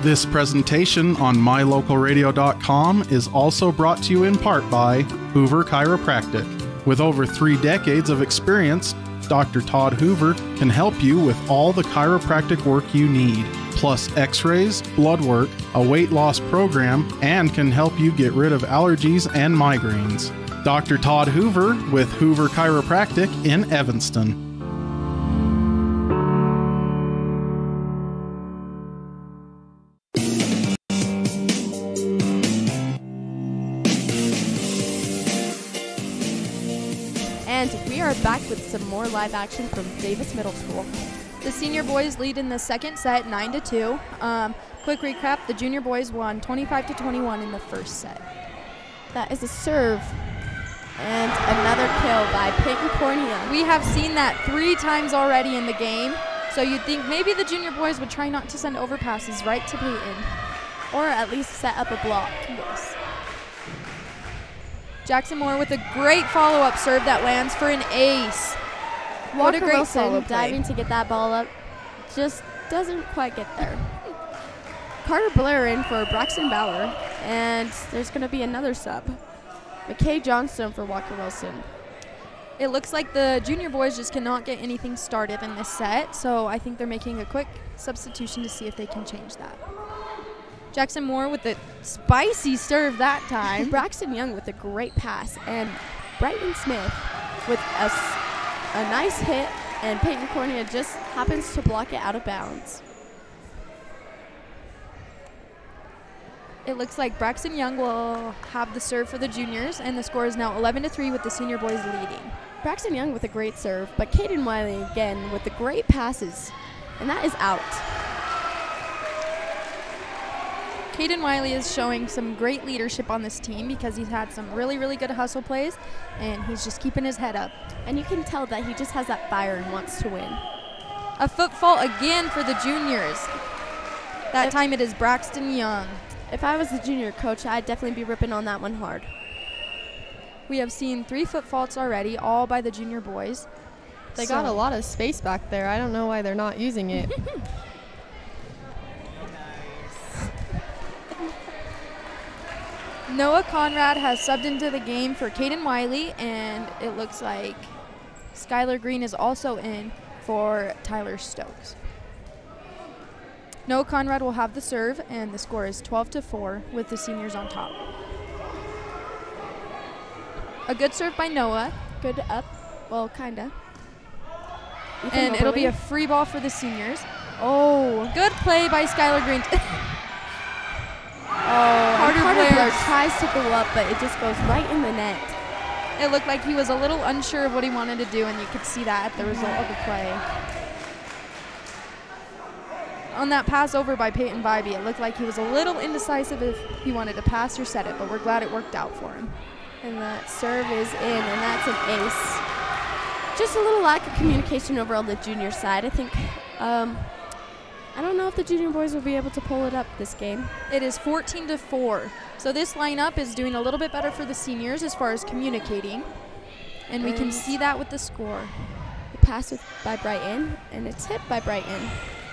This presentation on mylocalradio.com is also brought to you in part by Hoover Chiropractic. With over 3 decades of experience, Dr. Todd Hoover can help you with all the chiropractic work you need, plus x-rays, blood work, a weight loss program, and can help you get rid of allergies and migraines. Dr. Todd Hoover with Hoover Chiropractic in Evanston. And we are back with some more live action from Davis Middle School. The senior boys lead in the second set 9-2. Quick recap, the junior boys won 25-21 in the first set. That is a serve and another kill by Peyton Cornea. We have seen that 3 times already in the game, so you'd think maybe the junior boys would try not to send overpasses right to Peyton. Or at least set up a block. Yes. Jackson Moore with a great follow-up serve that lands for an ace. What a great follow play. Diving to get that ball up, just doesn't quite get there. Carter Blair in for Braxton Bauer, and there's going to be another sub. McKay Johnstone for Walker Wilson. It looks like the junior boys just cannot get anything started in this set, so I think they're making a quick substitution to see if they can change that. Jackson Moore with the spicy serve that time. Braxton Young with a great pass, and Brighton Smith with a nice hit, and Peyton Cornea just happens to block it out of bounds. It looks like Braxton Young will have the serve for the juniors, and the score is now 11-3 with the senior boys leading. Braxton Young with a great serve, but Caden Wiley again with the great passes, and that is out. Caden Wiley is showing some great leadership on this team because he's had some really, really good hustle plays, and he's just keeping his head up. And you can tell that he just has that fire and wants to win. A foot fault again for the juniors. That time it is Braxton Young. If I was the junior coach, I'd definitely be ripping on that one hard. We have seen 3 foot faults already, all by the junior boys. They got a lot of space back there. I don't know why they're not using it. Noah Conrad has subbed into the game for Caden Wiley, and it looks like Skylar Green is also in for Tyler Stokes. Noah Conrad will have the serve, and the score is 12-4 with the seniors on top. A good serve by Noah. Good up, well, kinda. And it'll be a free ball for the seniors. Oh. Good play by Skylar Green. Carter Blair tries to go up, but it just goes right in the net. It looked like he was a little unsure of what he wanted to do, and you could see that at the result of the play. On that pass over by Peyton Bybee, it looked like he was a little indecisive if he wanted to pass or set it, but we're glad it worked out for him. And that serve is in, and that's an ace. Just a little lack of communication over on the junior side. I think, I don't know if the junior boys will be able to pull it up this game. It is 14-4. So this lineup is doing a little bit better for the seniors as far as communicating. And we can see that with the score. The pass by Brighton, and it's hit by Brighton.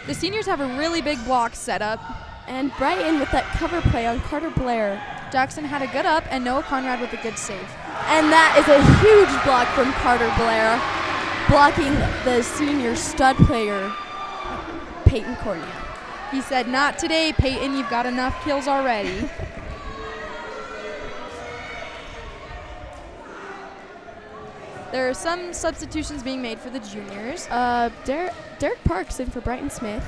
The seniors have a really big block set up. And Brighton with that cover play on Carter Blair. Jackson had a good up, and Noah Conrad with a good save. And that is a huge block from Carter Blair, blocking the senior stud player, Peyton Cornea. He said, "Not today, Peyton. You've got enough kills already." There are some substitutions being made for the juniors. Derek Parks in for Brighton Smith,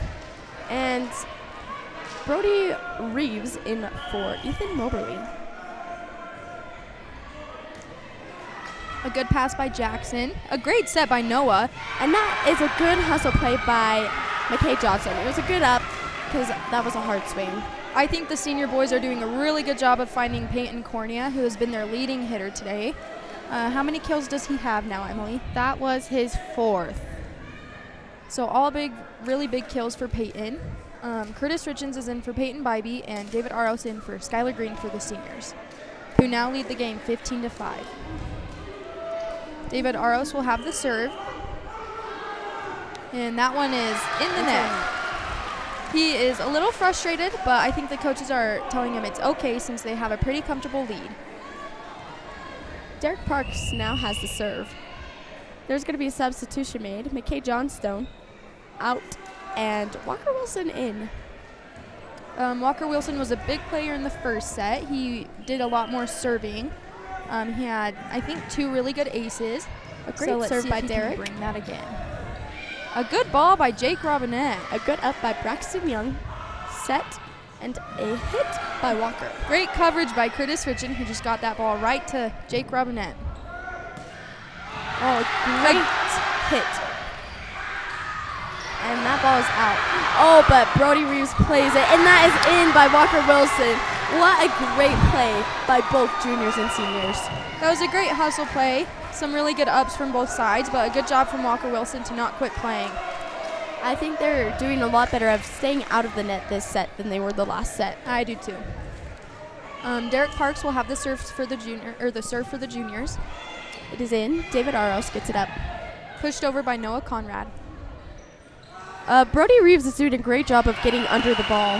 and Brody Reeves in for Ethan Moberly. A good pass by Jackson. A great set by Noah. And that is a good hustle play by McKay Johnson. It was a good up because that was a hard swing. I think the senior boys are doing a really good job of finding Peyton Cornea, who has been their leading hitter today. How many kills does he have now, Emily? That was his 4th. So all really big kills for Peyton. Curtis Richens is in for Peyton Bybee, and David Aros in for Skylar Green for the seniors, who now lead the game 15-5. David Aros will have the serve, and that one is in the net. He is a little frustrated, but I think the coaches are telling him it's okay since they have a pretty comfortable lead. Derek Parks now has the serve. There's going to be a substitution made. McKay Johnstone out, and Walker Wilson in. Walker Wilson was a big player in the first set. He did a lot more serving. He had, I think, 2 really good aces. A great serve by Derek. Bring that again. A good ball by Jake Robinette. A good up by Braxton Young. Set and a hit by Walker. Great coverage by Curtis Richen, who just got that ball right to Jake Robinette. Oh, great hit. And that ball is out. Oh, but Brody Reeves plays it, and that is in by Walker Wilson. What a great play by both juniors and seniors. That was a great hustle play. Some really good ups from both sides, but a good job from Walker Wilson to not quit playing. I think they're doing a lot better of staying out of the net this set than they were the last set. I do too. Derek Parks will have the serve for the juniors. It is in. David Aros gets it up. Pushed over by Noah Conrad. Brody Reeves is doing a great job of getting under the ball.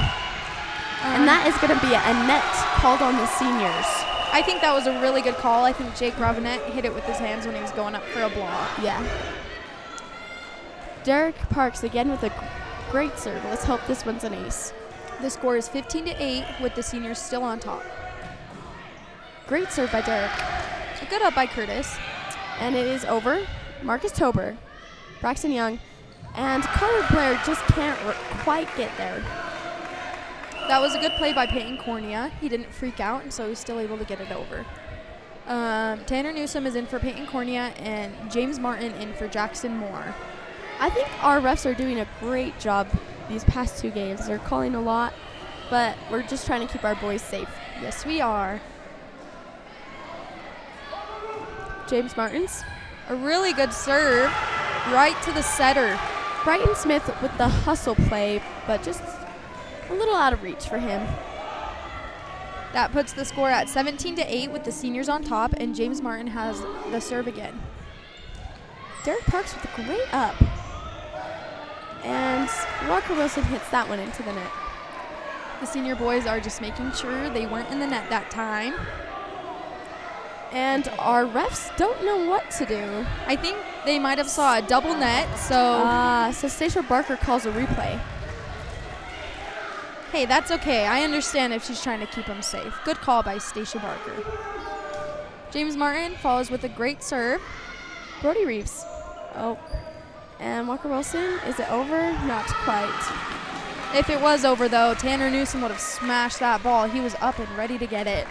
And that is going to be a net called on the seniors. I think that was a really good call. I think Jake Robinette hit it with his hands when he was going up for a block. Yeah. Derek Parks again with a great serve. Let's hope this one's an ace. The score is 15-8 with the seniors still on top. Great serve by Derek. A good up by Curtis. And it is over. Marcus Tober, Braxton Young, and Connor Blair just can't quite get there. That was a good play by Peyton Cornea. He didn't freak out, and so he's still able to get it over. Tanner Newsom is in for Peyton Cornea, and James Martin in for Jackson Moore. I think our refs are doing a great job these past two games. They're calling a lot, but we're just trying to keep our boys safe. Yes, we are. James Martins. A really good serve right to the setter. Brighton Smith with the hustle play, but just a little out of reach for him. That puts the score at 17-8 with the seniors on top, and James Martin has the serve again. Derek Parks with a great up. And Walker Wilson hits that one into the net. The senior boys are just making sure they weren't in the net that time. And our refs don't know what to do. I think they might have saw a double net, so... So Stacia Barker calls a replay. Hey, that's okay. I understand if she's trying to keep them safe. Good call by Stacia Barker. James Martin follows with a great serve. Brody Reeves. Oh. And Walker Wilson, is it over? Not quite. If it was over, though, Tanner Newsom would have smashed that ball. He was up and ready to get it.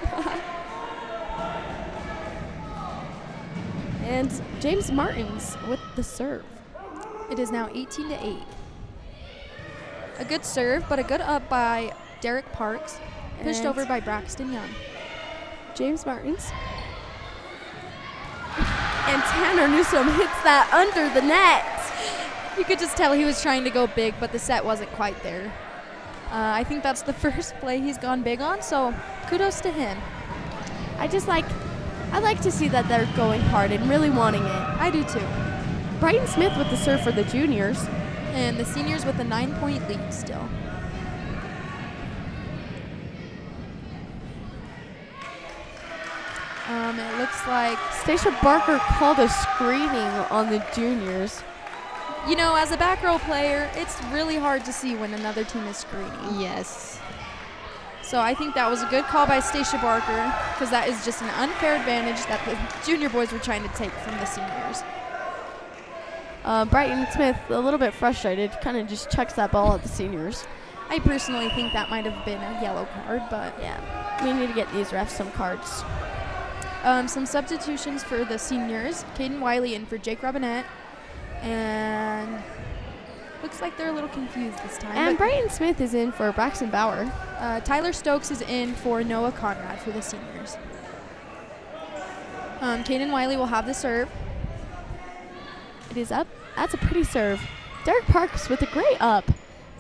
And James Martins with the serve. It is now 18-8. A good serve, but a good up by Derek Parks. Pushed over by Braxton Young. James Martins. And Tanner Newsom hits that under the net. You could just tell he was trying to go big, but the set wasn't quite there. I think that's the first play he's gone big on, so kudos to him. I like to see that they're going hard and really wanting it. I do too. Brighton Smith with the serve for the juniors. And the seniors with a 9-point lead still. It looks like Stacia Barker called a screening on the juniors. You know, as a back row player, it's really hard to see when another team is screening. Yes. So I think that was a good call by Stacia Barker, because that is just an unfair advantage that the junior boys were trying to take from the seniors. Brighton Smith, a little bit frustrated, kind of just chucks that ball at the seniors. I personally think that might have been a yellow card, but yeah, we need to get these refs some cards. Some substitutions for the seniors. Caden Wiley in for Jake Robinette, and looks like they're a little confused this time. And Brighton Smith is in for Braxton Bauer. Tyler Stokes is in for Noah Conrad for the seniors. Caden Wiley will have the serve. It is up. That's a pretty serve. Derek Parks with a great up.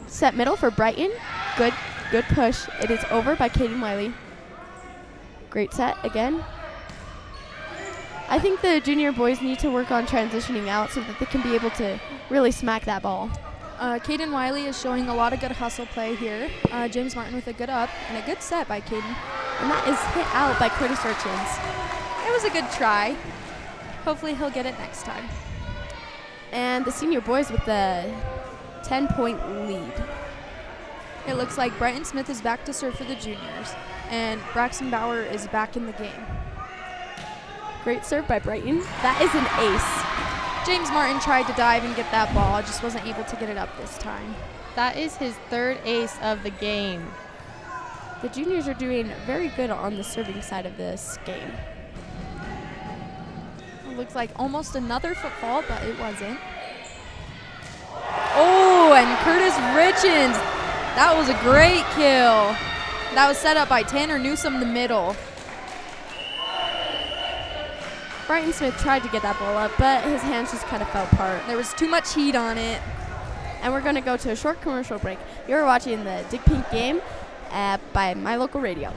Set middle for Brighton. Good push. It is over by Caden Wiley. Great set again. I think the junior boys need to work on transitioning out so that they can be able to really smack that ball. Caden Wiley is showing a lot of good hustle play here. James Martin with a good up and a good set by Caden. And that is hit out by Curtis Urchins. It was a good try. Hopefully he'll get it next time. And the senior boys with the 10-point lead. It looks like Brighton Smith is back to serve for the juniors, and Braxton Bauer is back in the game. Great serve by Brighton. That is an ace. James Martin tried to dive and get that ball, just wasn't able to get it up this time. That is his third ace of the game. The juniors are doing very good on the serving side of this game. Looks like almost another foot fault, but it wasn't. Oh, and Curtis Richens. That was a great kill. That was set up by Tanner Newsome in the middle. Brighton Smith tried to get that ball up, but his hands just kind of fell apart. There was too much heat on it. And we're going to go to a short commercial break. You're watching the Dig Pink game by My Local Radio.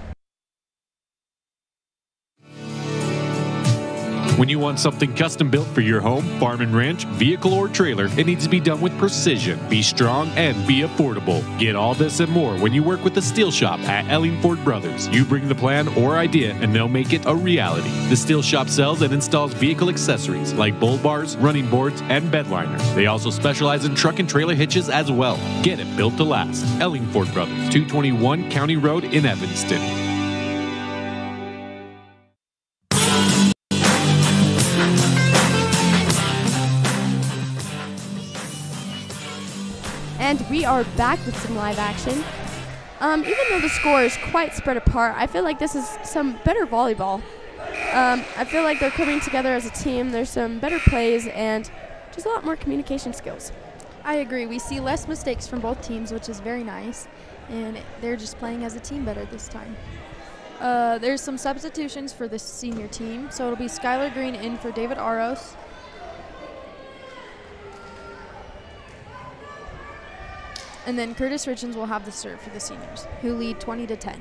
When you want something custom built for your home, farm and ranch, vehicle, or trailer, it needs to be done with precision, be strong, and be affordable. Get all this and more when you work with the Steel Shop at Ellingford Brothers. You bring the plan or idea, and they'll make it a reality. The Steel Shop sells and installs vehicle accessories like bull bars, running boards, and bed liners. They also specialize in truck and trailer hitches as well. Get it built to last. Ellingford Brothers, 221 County Road in Evanston. And we are back with some live action. Even though the score is quite spread apart, I feel like this is some better volleyball. I feel like they're coming together as a team. There's some better plays and just a lot more communication skills. I agree. We see less mistakes from both teams, which is very nice. And they're just playing as a team better this time. There's some substitutions for the senior team. So it'll be Skylar Green in for David Aros. And then Curtis Richens will have the serve for the seniors, who lead 20-10.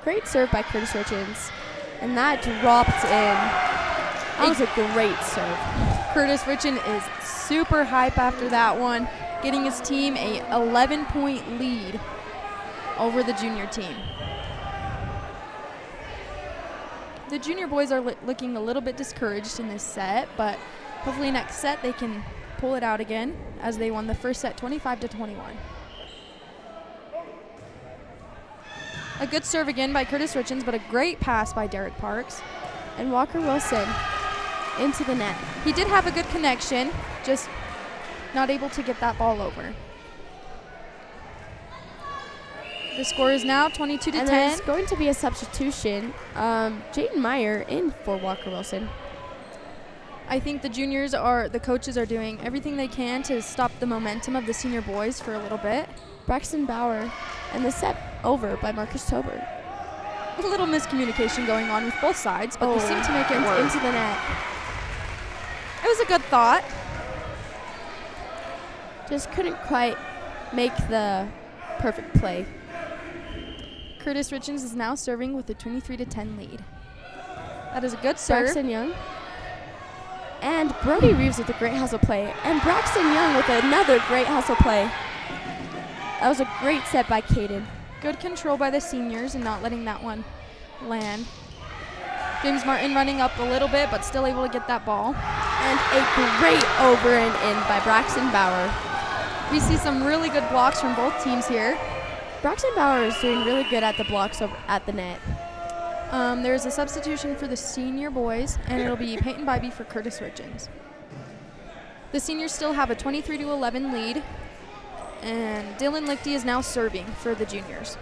Great serve by Curtis Richens. And that dropped in. That was a great serve. Curtis Richens is super hype after that one, getting his team a 11-point lead over the junior team. The junior boys are looking a little bit discouraged in this set, but hopefully next set they can pull it out again, as they won the first set 25-21. A good serve again by Curtis Richens, but a great pass by Derek Parks. And Walker Wilson into the net. He did have a good connection, just not able to get that ball over. The score is now 22-10. And there's going to be a substitution. Jayden Meyer in for Walker Wilson. I think the coaches are doing everything they can to stop the momentum of the senior boys for a little bit. Braxton Bauer, and the set over by Marcus Tober. A little miscommunication going on with both sides, but they seem to make it work. Into the net. It was a good thought. Just couldn't quite make the perfect play. Curtis Richens is now serving with a 23-10 lead. That is a good serve. Braxton Young. And Brody Reeves with a great hustle play. And Braxton Young with another great hustle play. That was a great set by Caden. Good control by the seniors and not letting that one land. James Martin running up a little bit, but still able to get that ball. And a great over and in by Braxton Bauer. We see some really good blocks from both teams here. Braxton Bauer is doing really good at the blocks over at the net. There's a substitution for the senior boys, and it'll be Peyton Bybee for Curtis Richens. The seniors still have a 23-11 lead, and Dylan Lichty is now serving for the juniors.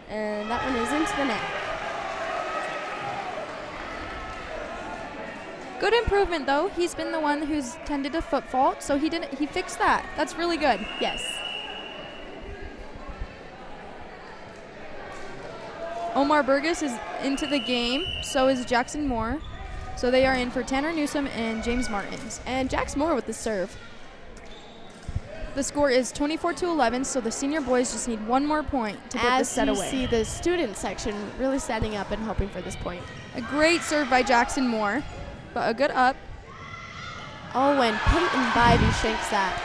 And that one is into the net. Good improvement, though. He's been the one who's tended a foot fault, so he fixed that. That's really good. Yes. Omar Burgess is into the game, so is Jackson Moore. So they are in for Tanner Newsome and James Martins. And Jax Moore with the serve. The score is 24-11, so the senior boys just need one more point to put this set away. As you see the student section really standing up and hoping for this point. A great serve by Jackson Moore, but a good up. Oh, and Peyton Bybee shanks that.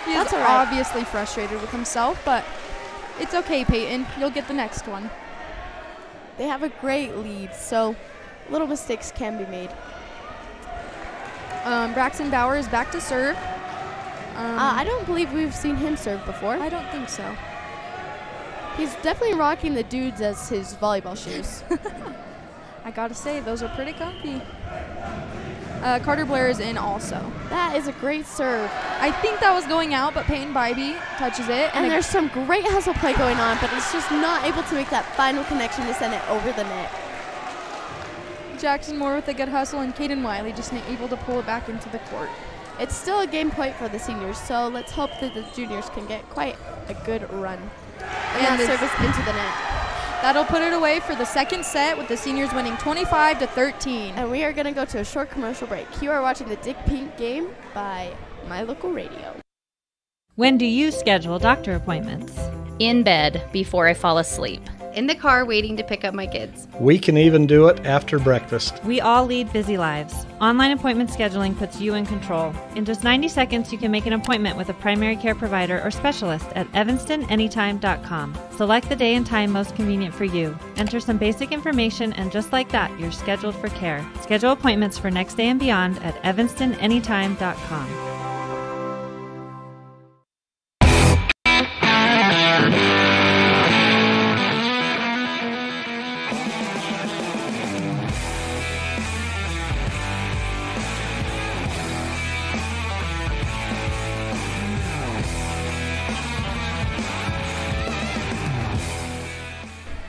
He is obviously frustrated with himself, but it's okay, Peyton. You'll get the next one. They have a great lead, so little mistakes can be made. Braxton Bauer is back to serve. I don't believe we've seen him serve before. I don't think so. He's definitely rocking the dudes as his volleyball shoes. I gotta say, those are pretty comfy. Carter Blair is in also. That is a great serve. I think that was going out, but Peyton Bybee touches it. And there's some great hustle play going on, but it's just not able to make that final connection to send it over the net. Jackson Moore with a good hustle, and Caden Wiley just able to pull it back into the court. It's still a game point for the seniors, so let's hope that the juniors can get quite a good run. And that service into the net. That'll put it away for the second set, with the seniors winning 25-13. And we are going to go to a short commercial break. You are watching the Dick Pink Game by My Local Radio. When do you schedule doctor appointments? In bed before I fall asleep. In the car waiting to pick up my kids. We can even do it after breakfast. We all lead busy lives. Online appointment scheduling puts you in control. In just 90 seconds, you can make an appointment with a primary care provider or specialist at evanstonanytime.com. Select the day and time most convenient for you. Enter some basic information, and just like that, you're scheduled for care. Schedule appointments for next day and beyond at evanstonanytime.com.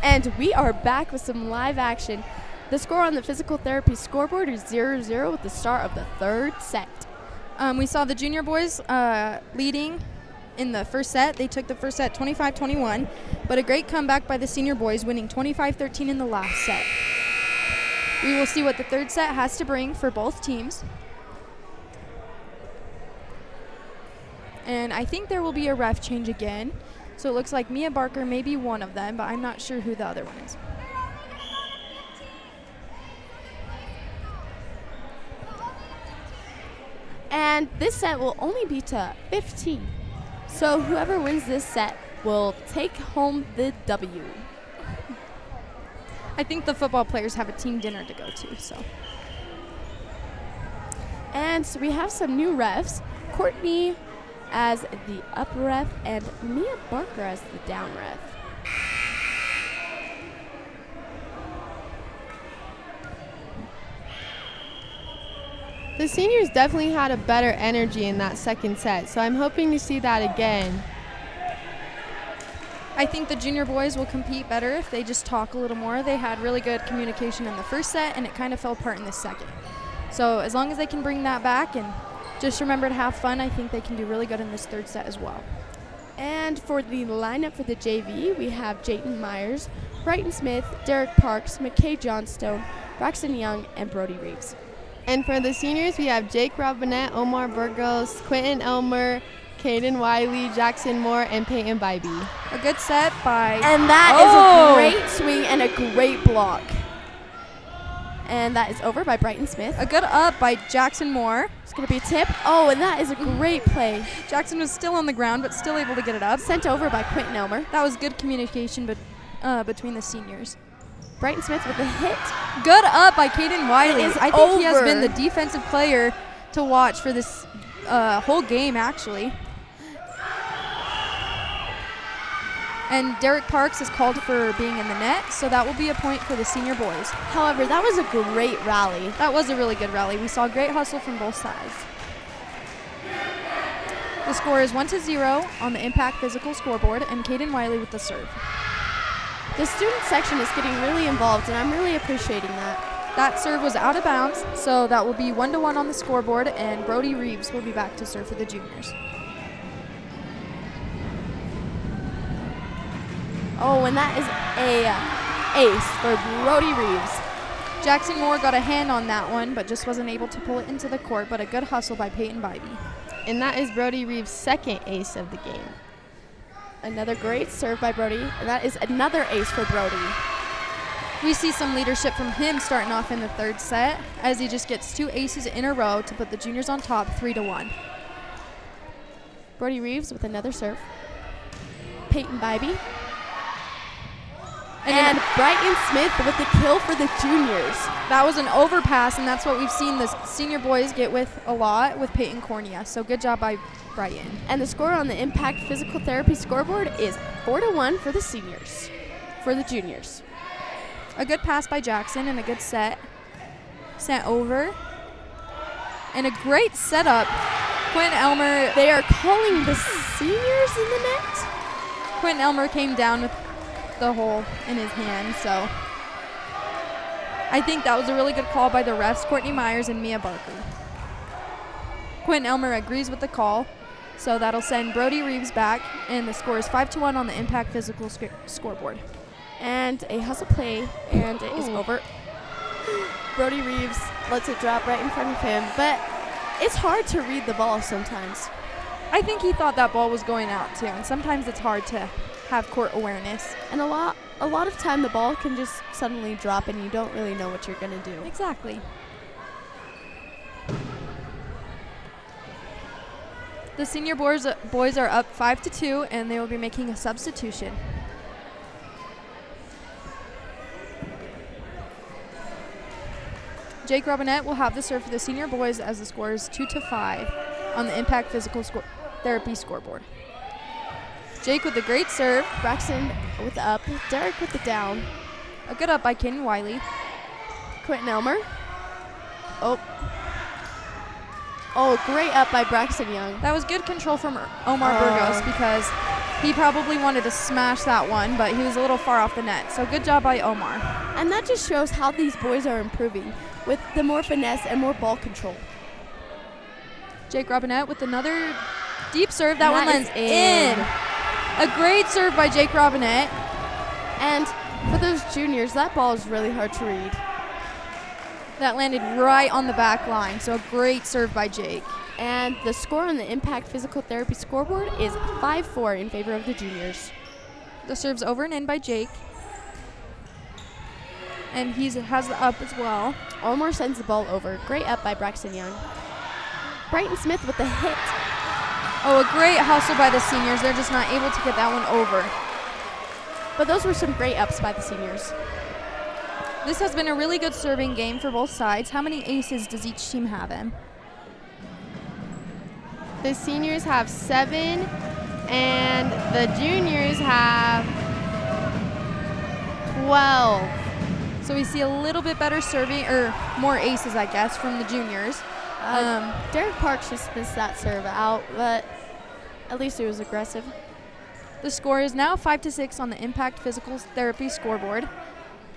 And we are back with some live action. The score on the physical therapy scoreboard is 0-0 with the start of the third set. We saw the junior boys leading in the first set. They took the first set 25-21, but a great comeback by the senior boys, winning 25-13 in the last set. We will see what the third set has to bring for both teams. And I think there will be a ref change again. So it looks like Mia Barker may be one of them, but I'm not sure who the other one is. And this set will only be to 15. So whoever wins this set will take home the W. I think the football players have a team dinner to go to, so. And so we have some new refs. Courtney as the up ref and Mia Barker as the down ref. The seniors definitely had a better energy in that second set, so I'm hoping to see that again. I think the junior boys will compete better if they just talk a little more. They had really good communication in the first set, and it kind of fell apart in the second. So as long as they can bring that back and just remember to have fun, I think they can do really good in this third set as well. And for the lineup for the JV, we have Jayton Myers, Brighton Smith, Derek Parks, McKay Johnstone, Braxton Young, and Brody Reeves. And for the seniors, we have Jake Robinette, Omar Burgos, Quentin Elmer, Caden Wiley, Jackson Moore, and Peyton Bybee. A good set by... And that is a great swing and a great block. And that is over by Brighton Smith. A good up by Jackson Moore. It's going to be a tip. Oh, and that is a great play. Jackson was still on the ground, but still able to get it up. Sent over by Quentin Elmer. That was good communication between the seniors. Brighton Smith with a hit. Good up by Caden Wiley. I think over. He has been the defensive player to watch for this whole game, actually. And Derek Parks is called for being in the net, so that will be a point for the senior boys. However, that was a great rally. That was a really good rally. We saw great hustle from both sides. The score is 1-0 on the Impact Physical scoreboard, and Caden Wiley with the serve. The student section is getting really involved, and I'm really appreciating that. That serve was out of bounds, so that will be 1-1 on the scoreboard, and Brody Reeves will be back to serve for the juniors. Oh, and that is a ace for Brody Reeves. Jackson Moore got a hand on that one, but just wasn't able to pull it into the court, but a good hustle by Peyton Bybee. And that is Brody Reeves' second ace of the game. Another great serve by Brody, and that is another ace for Brody. We see some leadership from him starting off in the third set, as he just gets 2 aces in a row to put the juniors on top 3-1. Brody Reeves with another serve. Peyton Bybee. And Brighton Smith with the kill for the juniors. That was an overpass, and that's what we've seen the senior boys get with a lot with Peyton Cornea. So good job by Brighton. And the score on the Impact Physical Therapy scoreboard is 4-1 for the seniors, for the juniors. A good pass by Jackson and a good set. Sent over. And a great setup. Quentin Elmer. They are calling the seniors in the net. Quentin Elmer came down with the hole in his hand, so I think that was a really good call by the refs, Courtney Myers and Mia Barker. Quentin Elmer agrees with the call, so that'll send Brody Reeves back, and the score is 5-1 on the Impact Physical scoreboard. And a hustle play, and it is over. Brody Reeves lets it drop right in front of him, but it's hard to read the ball sometimes. I think he thought that ball was going out too, and sometimes it's hard to have court awareness. And a lot of time the ball can just suddenly drop and you don't really know what you're gonna do. Exactly. The senior boys are up 5-2, and they will be making a substitution. Jake Robinette will have the serve for the senior boys as the score is 2-5 on the Impact Physical Therapy scoreboard. Jake with a great serve. Braxton with the up. Derek with the down. A good up by Caden Wiley. Quentin Elmer. Oh, great up by Braxton Young. That was good control from Omar Burgos because he probably wanted to smash that one, but he was a little far off the net. So good job by Omar. And that just shows how these boys are improving with the more finesse and more ball control. Jake Robinette with another deep serve. That one lands in. A great serve by Jake Robinette. And for those juniors, that ball is really hard to read. That landed right on the back line, so a great serve by Jake. And the score on the Impact Physical Therapy scoreboard is 5-4 in favor of the juniors. The serve's over and in by Jake. And he has the up as well. Omar sends the ball over. Great up by Braxton Young. Brighton Smith with the hit. Oh, a great hustle by the seniors. They're just not able to get that one over. But those were some great ups by the seniors. This has been a really good serving game for both sides. How many aces does each team have, Em? The seniors have 7, and the juniors have 12. So we see a little bit better serving, or more aces, I guess, from the juniors. Derek Parks just missed that serve out, but at least it was aggressive. The score is now 5-6 on the Impact Physical Therapy scoreboard.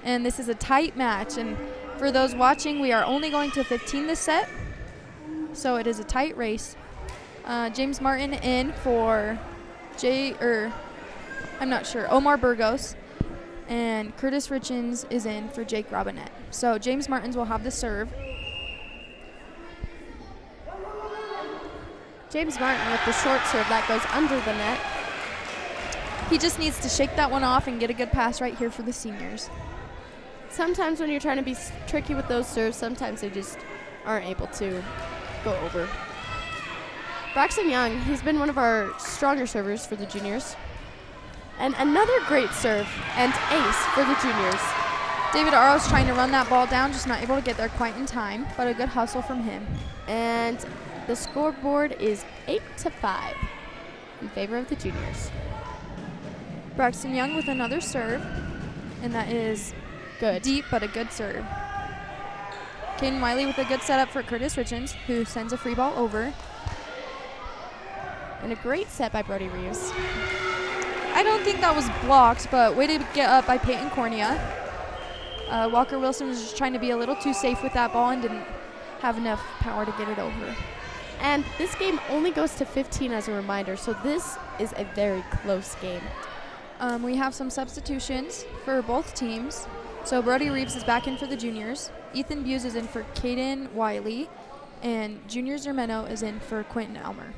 And this is a tight match. And for those watching, we are only going to 15 this set. So it is a tight race. James Martin in for Omar Burgos. And Curtis Richens is in for Jake Robinette. So James Martins will have the serve. James Martin with the short serve that goes under the net. He just needs to shake that one off and get a good pass right here for the seniors. Sometimes when you're trying to be tricky with those serves, sometimes they just aren't able to go over. Braxton Young, he's been one of our stronger servers for the juniors. And another great serve and ace for the juniors. David Aros trying to run that ball down, just not able to get there quite in time, but a good hustle from him. And the scoreboard is 8-5 in favor of the juniors. Braxton Young with another serve, and that is good. Deep, but a good serve. Caden Wiley with a good setup for Curtis Richens, who sends a free ball over. And a great set by Brody Reeves. I don't think that was blocked, but way to get up by Peyton Cornea. Walker Wilson was just trying to be a little too safe with that ball and didn't have enough power to get it over. And this game only goes to 15 as a reminder, so this is a very close game. We have some substitutions for both teams. So Brody Reeves is back in for the juniors. Ethan Buse is in for Caden Wiley, and Junior Zermeno is in for Quentin Elmer.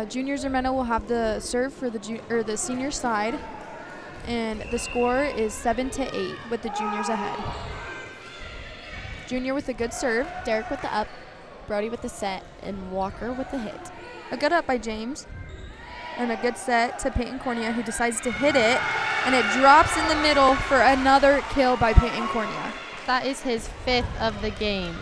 Junior Zermeno will have the serve for the senior side, and the score is 7-8 with the juniors ahead. Junior with a good serve. Derek with the up, Brody with the set, and Walker with the hit. A good up by James, and a good set to Peyton Cornea, who decides to hit it, and it drops in the middle for another kill by Peyton Cornea. That is his 5th of the game.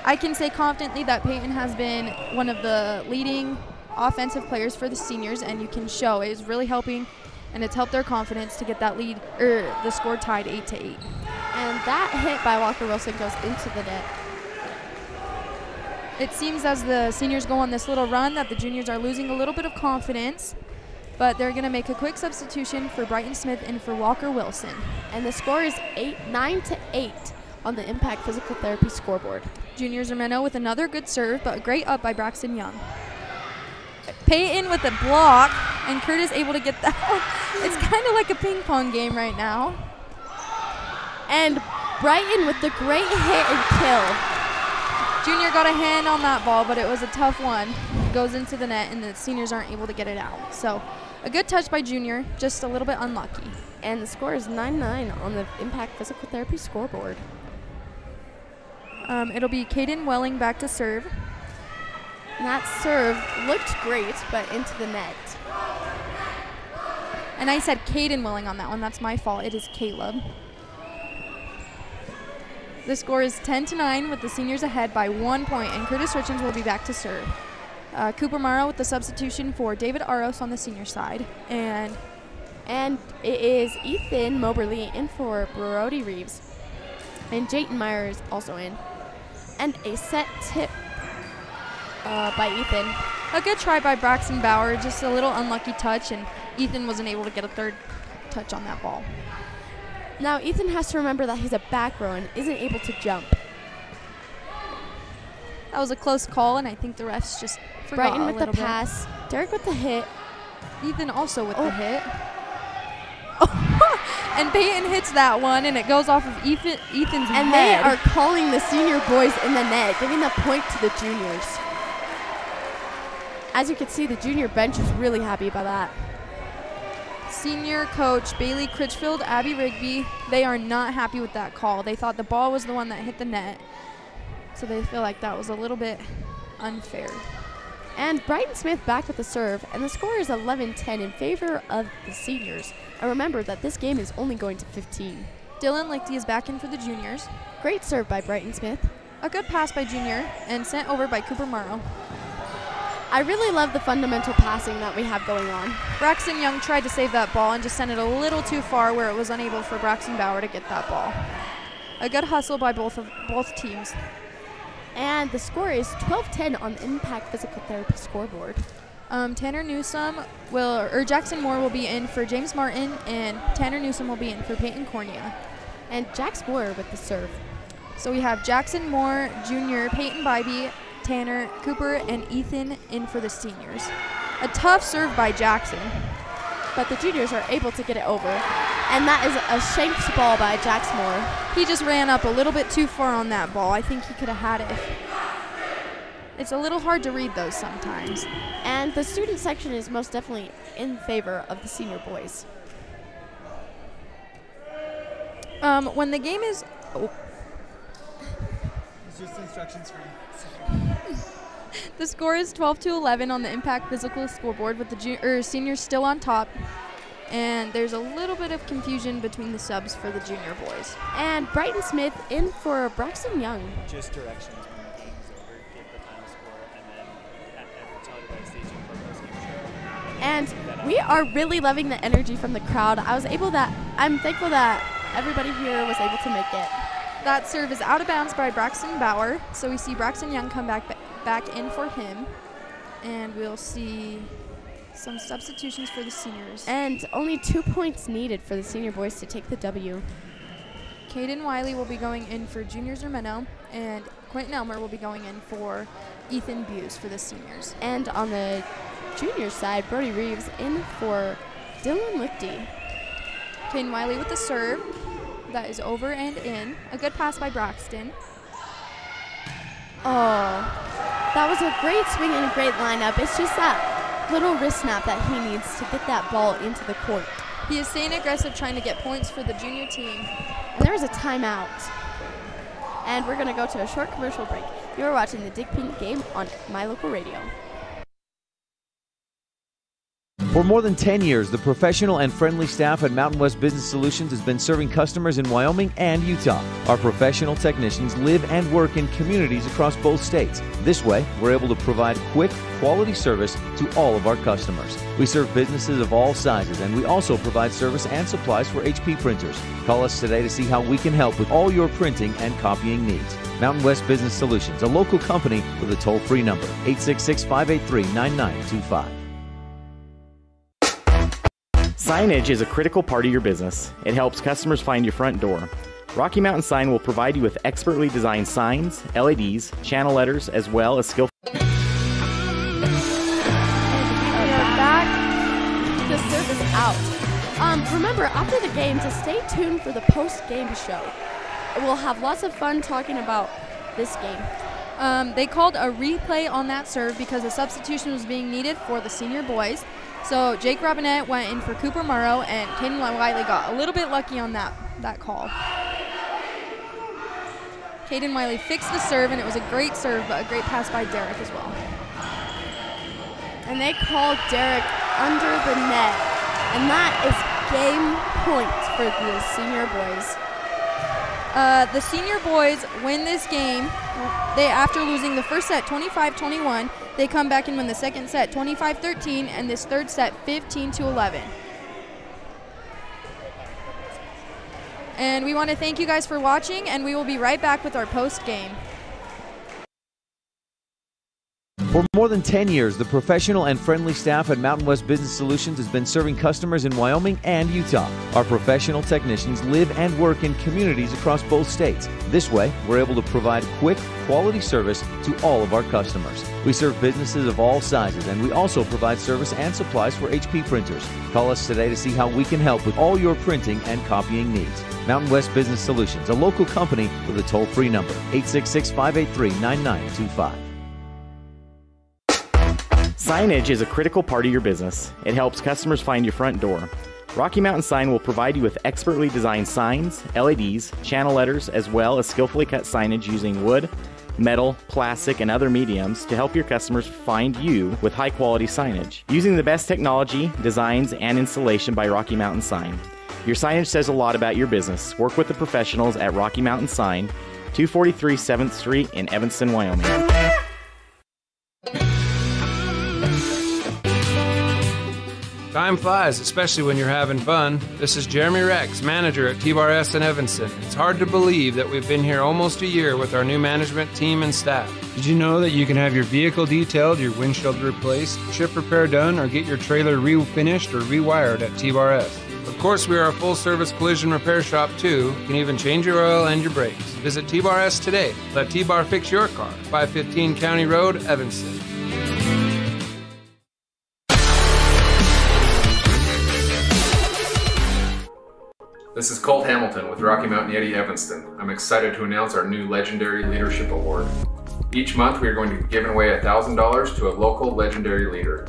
I can say confidently that Peyton has been one of the leading offensive players for the seniors, and you can show it is really helping, and it's helped their confidence to get that lead, or the score tied 8-8. And that hit by Walker Wilson goes into the net. It seems as the seniors go on this little run that the juniors are losing a little bit of confidence, but they're going to make a quick substitution for Brighton Smith and for Walker Wilson. And the score is 9-8 on the Impact Physical Therapy scoreboard. Junior Zermeno with another good serve, but a great up by Braxton Young. Peyton with a block, and Curtis able to get that one. It's kind of like a ping pong game right now. And Brighton with the great hit and kill. Junior got a hand on that ball, but it was a tough one. It goes into the net, and the seniors aren't able to get it out. So a good touch by Junior, just a little bit unlucky. And the score is 9-9 on the Impact Physical Therapy scoreboard. It'll be Caden Welling back to serve. And that serve looked great, but into the net. And I said Caden Welling on that one. That's my fault. It is Caleb. The score is 10-9 with the seniors ahead by 1 point, and Curtis Richards will be back to serve. Cooper Morrow with the substitution for David Aros on the senior side. And it is Ethan Moberly in for Brody Reeves. And Jayton Meyer is also in. And a set tip by Ethan. A good try by Braxton Bauer, just a little unlucky touch, and Ethan wasn't able to get a third touch on that ball. Now Ethan has to remember that he's a back row and isn't able to jump. That was a close call, and I think the refs just forgot Brighton with the bit. pass, Derek with the hit. Ethan also with the hit. And Peyton hits that one, and it goes off of Ethan's and head. They are calling the senior boys in the net, giving the point to the juniors. As you can see, the junior bench is really happy about that. Senior coach Bailey Critchfield, Abby Rigby, they are not happy with that call. They thought the ball was the one that hit the net, so they feel like that was a little bit unfair. And Brighton Smith back with the serve, and the score is 11-10 in favor of the seniors. And remember that this game is only going to 15. Dylan Lichty is back in for the juniors. Great serve by Brighton Smith. A good pass by Junior, and sent over by Cooper Morrow. I really love the fundamental passing that we have going on. Braxton Young tried to save that ball and just sent it a little too far where it was unable for Braxton Bauer to get that ball. A good hustle by both teams. And the score is 12-10 on the Impact Physical Therapy scoreboard. Tanner Newsome Jackson Moore will be in for James Martin, and Tanner Newsome will be in for Peyton Cornea. And Jax Moore with the serve. So we have Jackson Moore Jr., Peyton Bybee, Tanner, Cooper, and Ethan in for the seniors. A tough serve by Jackson. But the juniors are able to get it over. And that is a shanked ball by Jax Moore. He just ran up a little bit too far on that ball. I think he could have had it. It's a little hard to read those sometimes. And the student section is most definitely in favor of the senior boys. When the game is... It's just instructions for you. The score is 12-11 on the Impact Physical scoreboard with the seniors still on top. And there's a little bit of confusion between the subs for the junior boys. And Brighton Smith in for Braxton Young. Just directions when the game is over, give the final score, and then tell everybody stay tuned for post-game show. And we are really loving the energy from the crowd. I'm thankful that everybody here was able to make it. That serve is out of bounds by Braxton Bauer, so we see Braxton Young come back in for him, and we'll see some substitutions for the seniors. And only 2 points needed for the senior boys to take the W. Caden Wiley will be going in for Junior Zermeno, and Quentin Elmer will be going in for Ethan Buse for the seniors. And on the junior side, Brody Reeves in for Dylan Lichty. Caden Wiley with the serve. That is over and in. A good pass by Braxton. Oh, that was a great swing and a great lineup. It's just that little wrist snap that he needs to get that ball into the court. He is staying aggressive, trying to get points for the junior team. And there is a timeout. And we're going to go to a short commercial break. You are watching the Dig Pink game on My Local Radio. For more than 10 years, the professional and friendly staff at Mountain West Business Solutions has been serving customers in Wyoming and Utah. Our professional technicians live and work in communities across both states. This way, we're able to provide quick, quality service to all of our customers. We serve businesses of all sizes, and we also provide service and supplies for HP printers. Call us today to see how we can help with all your printing and copying needs. Mountain West Business Solutions, a local company with a toll-free number, 866-583-9925. Signage is a critical part of your business. It helps customers find your front door. Rocky Mountain Sign will provide you with expertly designed signs, LEDs, channel letters, as well as skillful... Back to service out. Remember, after the game, to stay tuned for the post-game show. We'll have lots of fun talking about this game. They called a replay on that serve because a substitution was being needed for the senior boys. So Jake Robinette went in for Cooper Morrow, and Caden Wiley got a little bit lucky on that call. Caden Wiley fixed the serve, and it was a great serve, but a great pass by Derek as well. And they called Derek under the net, and that is game point for the senior boys. The senior boys win this game. After losing the first set 25-21, they come back and win the second set 25-13, and this third set 15-11. And we want to thank you guys for watching, and we will be right back with our post game. For more than 10 years, the professional and friendly staff at Mountain West Business Solutions has been serving customers in Wyoming and Utah. Our professional technicians live and work in communities across both states. This way, we're able to provide quick, quality service to all of our customers. We serve businesses of all sizes, and we also provide service and supplies for HP printers. Call us today to see how we can help with all your printing and copying needs. Mountain West Business Solutions, a local company with a toll-free number, 866-583-9925. Signage is a critical part of your business. It helps customers find your front door. Rocky Mountain Sign will provide you with expertly designed signs, LEDs, channel letters, as well as skillfully cut signage using wood, metal, plastic, and other mediums to help your customers find you with high-quality signage. Using the best technology, designs, and installation by Rocky Mountain Sign. Your signage says a lot about your business. Work with the professionals at Rocky Mountain Sign, 243 7th Street in Evanston, Wyoming. Time flies, especially when you're having fun. This is Jeremy Rex, manager at THRUSDAY in Evanston. It's hard to believe that we've been here almost a year with our new management team and staff. Did you know that you can have your vehicle detailed, your windshield replaced, chip repair done, or get your trailer refinished or rewired at THRUSDAY? Of course, we are a full-service collision repair shop, too. You can even change your oil and your brakes. Visit THRUSDAY today. Let T-Bar fix your car. 515 County Road, Evanston. This is Colt Hamilton with Rocky Mountain Yeti Evanston. I'm excited to announce our new Legendary Leadership Award. Each month we are going to be giving away $1,000 to a local legendary leader.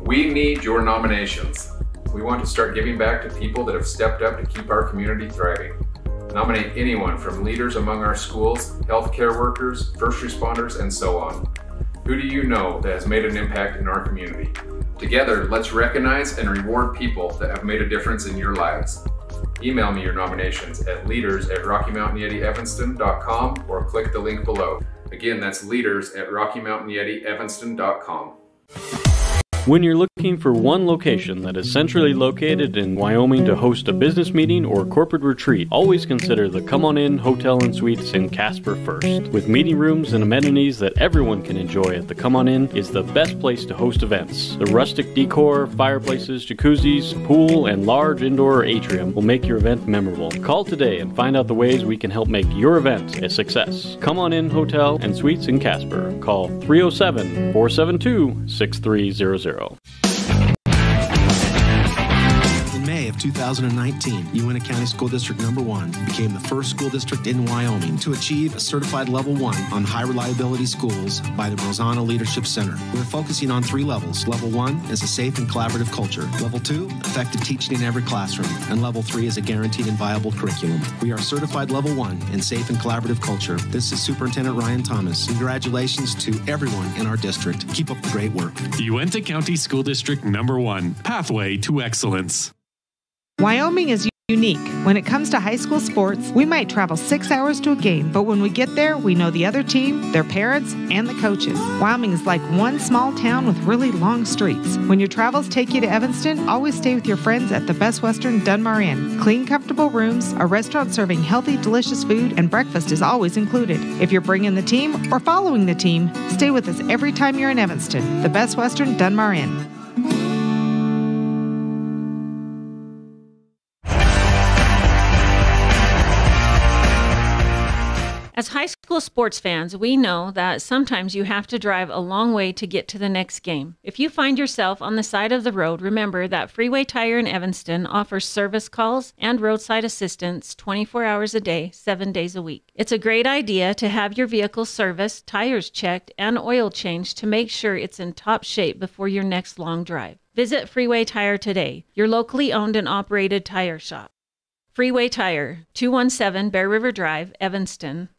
We need your nominations. We want to start giving back to people that have stepped up to keep our community thriving. Nominate anyone from leaders among our schools, healthcare workers, first responders, and so on. Who do you know that has made an impact in our community? Together, let's recognize and reward people that have made a difference in your lives. Email me your nominations at leaders@RockyMountainYetiEvanston.com or click the link below. Again, that's leaders@RockyMountainYetiEvanston.com. When you're looking for one location that is centrally located in Wyoming to host a business meeting or corporate retreat, always consider the Come On In Hotel and Suites in Casper first. With meeting rooms and amenities that everyone can enjoy at the Come On In is the best place to host events. The rustic decor, fireplaces, jacuzzis, pool, and large indoor atrium will make your event memorable. Call today and find out the ways we can help make your event a success. Come On In Hotel and Suites in Casper. Call 307-472-6300. In May of of 2019, Uintah County School District Number 1 became the first school district in Wyoming to achieve a certified level 1 on high reliability schools by the Rosanna Leadership Center. We're focusing on 3 levels. Level 1 is a safe and collaborative culture. Level 2, effective teaching in every classroom. And Level 3 is a guaranteed and viable curriculum. We are certified Level 1 in safe and collaborative culture. This is Superintendent Ryan Thomas. Congratulations to everyone in our district. Keep up the great work. Uintah County School District Number 1, Pathway to Excellence. Wyoming is unique. When it comes to high school sports, we might travel 6 hours to a game, but when we get there, we know the other team, their parents, and the coaches. Wyoming is like one small town with really long streets. When your travels take you to Evanston, always stay with your friends at the Best Western Dunmar Inn. Clean, comfortable rooms, a restaurant serving healthy, delicious food, and breakfast is always included. If you're bringing the team or following the team, stay with us every time you're in Evanston. The Best Western Dunmar Inn. As high school sports fans, we know that sometimes you have to drive a long way to get to the next game. If you find yourself on the side of the road, remember that Freeway Tire in Evanston offers service calls and roadside assistance 24 hours a day, 7 days a week. It's a great idea to have your vehicle serviced, tires checked, and oil changed to make sure it's in top shape before your next long drive. Visit Freeway Tire today, your locally owned and operated tire shop. Freeway Tire, 217 Bear River Drive, Evanston.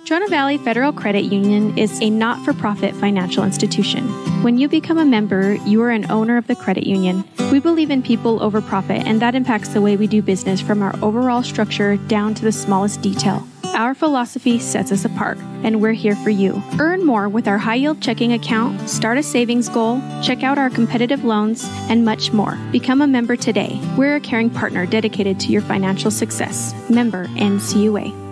Trona Valley Federal Credit Union is a not-for-profit financial institution. When you become a member, you are an owner of the credit union. We believe in people over profit, and that impacts the way we do business from our overall structure down to the smallest detail. Our philosophy sets us apart, and we're here for you. Earn more with our high-yield checking account, start a savings goal, check out our competitive loans, and much more. Become a member today. We're a caring partner dedicated to your financial success. Member NCUA.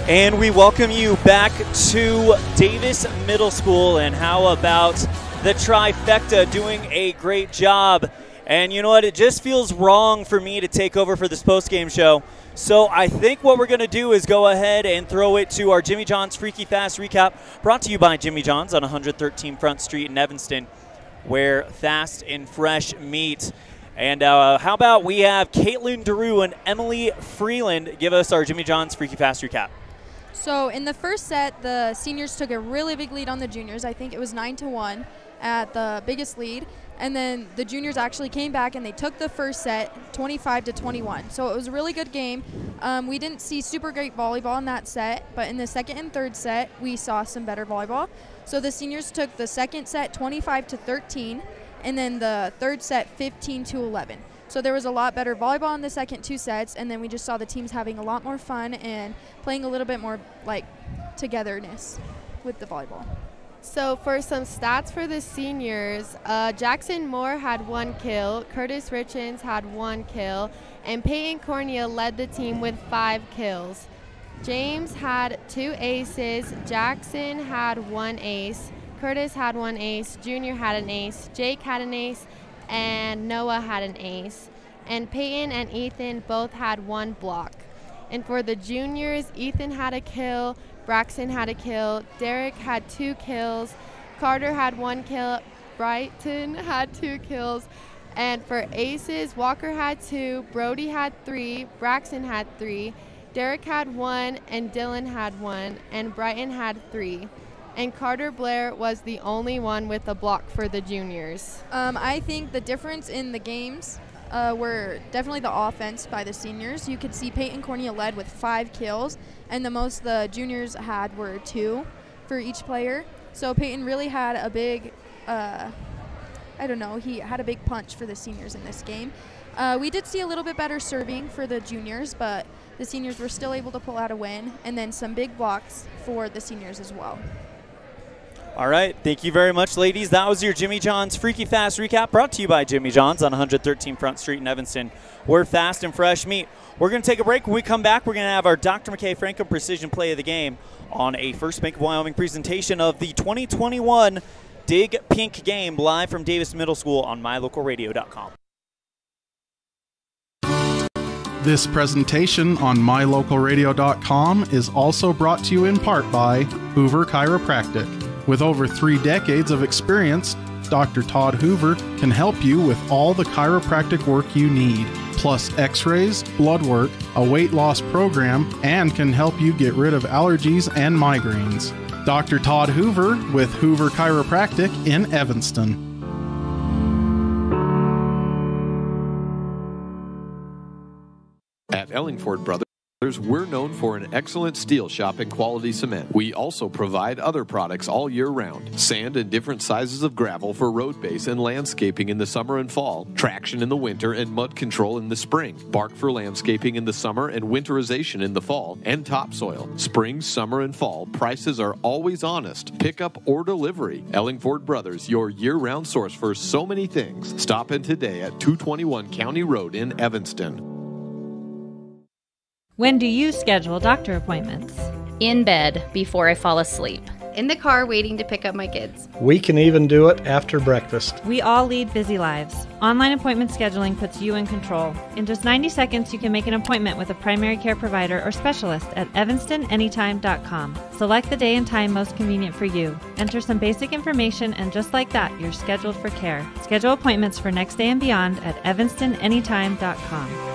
And we welcome you back to Davis Middle School. And how about the trifecta doing a great job? And you know what? It just feels wrong for me to take over for this post-game show. So I think what we're going to do is go ahead and throw it to our Jimmy John's Freaky Fast Recap, brought to you by Jimmy John's on 113 Front Street in Evanston, where fast and fresh meet. And how about we have KAILTYN DERU and Emily Freeland give us our Jimmy John's Freaky Fast Recap. So in the first set, the seniors took a really big lead on the juniors. I think it was 9-1 at the biggest lead. And then the juniors actually came back and they took the first set 25-21. So it was a really good game. We didn't see super great volleyball in that set, but in the second and third set, we saw some better volleyball. So the seniors took the second set 25-13, and then the third set 15-11. So there was a lot better volleyball in the second 2 sets, and then we just saw the teams having a lot more fun and playing a little bit more like togetherness with the volleyball. So for some stats for the seniors, Jackson Moore had 1 kill, Curtis Richens had 1 kill, and Peyton Cornea led the team with 5 kills. James had 2 aces, Jackson had 1 ace, Curtis had 1 ace, Junior had an ace, Jake had an ace, and Noah had an ace. And Peyton and Ethan both had 1 block. And for the juniors, Ethan had a kill, Braxton had a kill, Derek had 2 kills, Carter had 1 kill, Brighton had 2 kills. And for aces, Walker had 2, Brody had 3, Braxton had 3, Derek had 1, and Dylan had 1, and Brighton had 3. And Carter Blair was the only one with a block for the juniors. I think the difference in the games were definitely the offense by the seniors. You could see Peyton Cornea led with 5 kills, and the most the juniors had were 2 for each player. So Peyton really had a big, he had a big punch for the seniors in this game. We did see a little bit better serving for the juniors, but the seniors were still able to pull out a win, and then some big blocks for the seniors as well. All right, thank you very much, ladies. That was your Jimmy John's Freaky Fast Recap, brought to you by Jimmy John's on 113 Front Street in Evanston, where fast and fresh meet. We're going to take a break. When we come back, we're going to have our Dr. McKay FRANCOM Precision Play of the Game on a First Bank of Wyoming presentation of the 2021 Dig Pink game, live from Davis Middle School on mylocalradio.com. This presentation on mylocalradio.com is also brought to you in part by Hoover Chiropractic. With over 3 decades of experience, Dr. Todd Hoover can help you with all the chiropractic work you need, plus x-rays, blood work, a weight loss program, and can help you get rid of allergies and migraines. Dr. Todd Hoover with Hoover Chiropractic in Evanston. At Ellingford Brothers, we're known for an excellent steel shop and quality cement. We also provide other products all year round. Sand and different sizes of gravel for road base and landscaping in the summer and fall. Traction in the winter and mud control in the spring. Bark for landscaping in the summer and winterization in the fall. And topsoil. Spring, summer, and fall. Prices are always honest. Pickup or delivery. Ellingford Brothers, your year-round source for so many things. Stop in today at 221 County Road in Evanston. When do you schedule doctor appointments? In bed before I fall asleep. In the car waiting to pick up my kids. We can even do it after breakfast. We all lead busy lives. Online appointment scheduling puts you in control. In just 90 seconds, you can make an appointment with a primary care provider or specialist at evanstonanytime.com. Select the day and time most convenient for you. Enter some basic information, and just like that, you're scheduled for care. Schedule appointments for next day and beyond at evanstonanytime.com.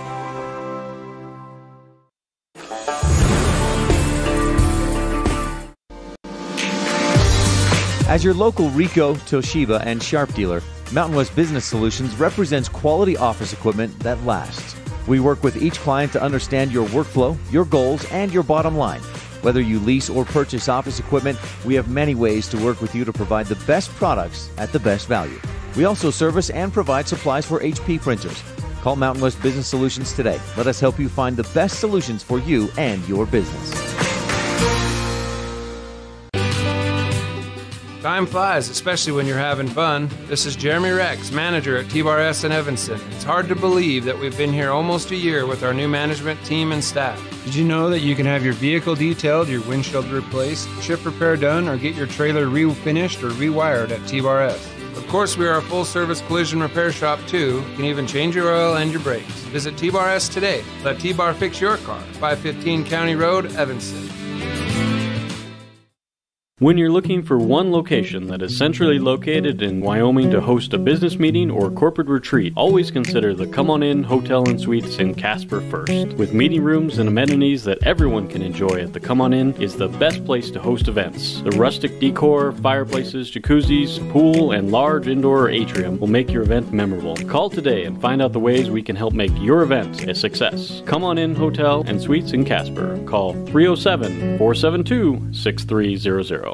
As your local Ricoh, Toshiba, and Sharp dealer, Mountain West Business Solutions represents quality office equipment that lasts. We work with each client to understand your workflow, your goals, and your bottom line. Whether you lease or purchase office equipment, we have many ways to work with you to provide the best products at the best value. We also service and provide supplies for HP printers. Call Mountain West Business Solutions today. Let us help you find the best solutions for you and your business. Time flies, especially when you're having fun. This is Jeremy Rex, manager at THRUSDAY in Evanston. It's hard to believe that we've been here almost a year with our new management team and staff. Did you know that you can have your vehicle detailed, your windshield replaced, chip repair done, or get your trailer refinished or rewired at THRUSDAY? Of course, we are a full-service collision repair shop, too. You can even change your oil and your brakes. Visit THRUSDAY today. Let T-Bar fix your car. 515 County Road, Evanston. When you're looking for one location that is centrally located in Wyoming to host a business meeting or corporate retreat, always consider the Come On In Hotel and Suites in Casper first. With meeting rooms and amenities that everyone can enjoy at the Come On In is the best place to host events. The rustic decor, fireplaces, jacuzzis, pool, and large indoor atrium will make your event memorable. Call today and find out the ways we can help make your event a success. Come On In Hotel and Suites in Casper. Call 307-472-6300.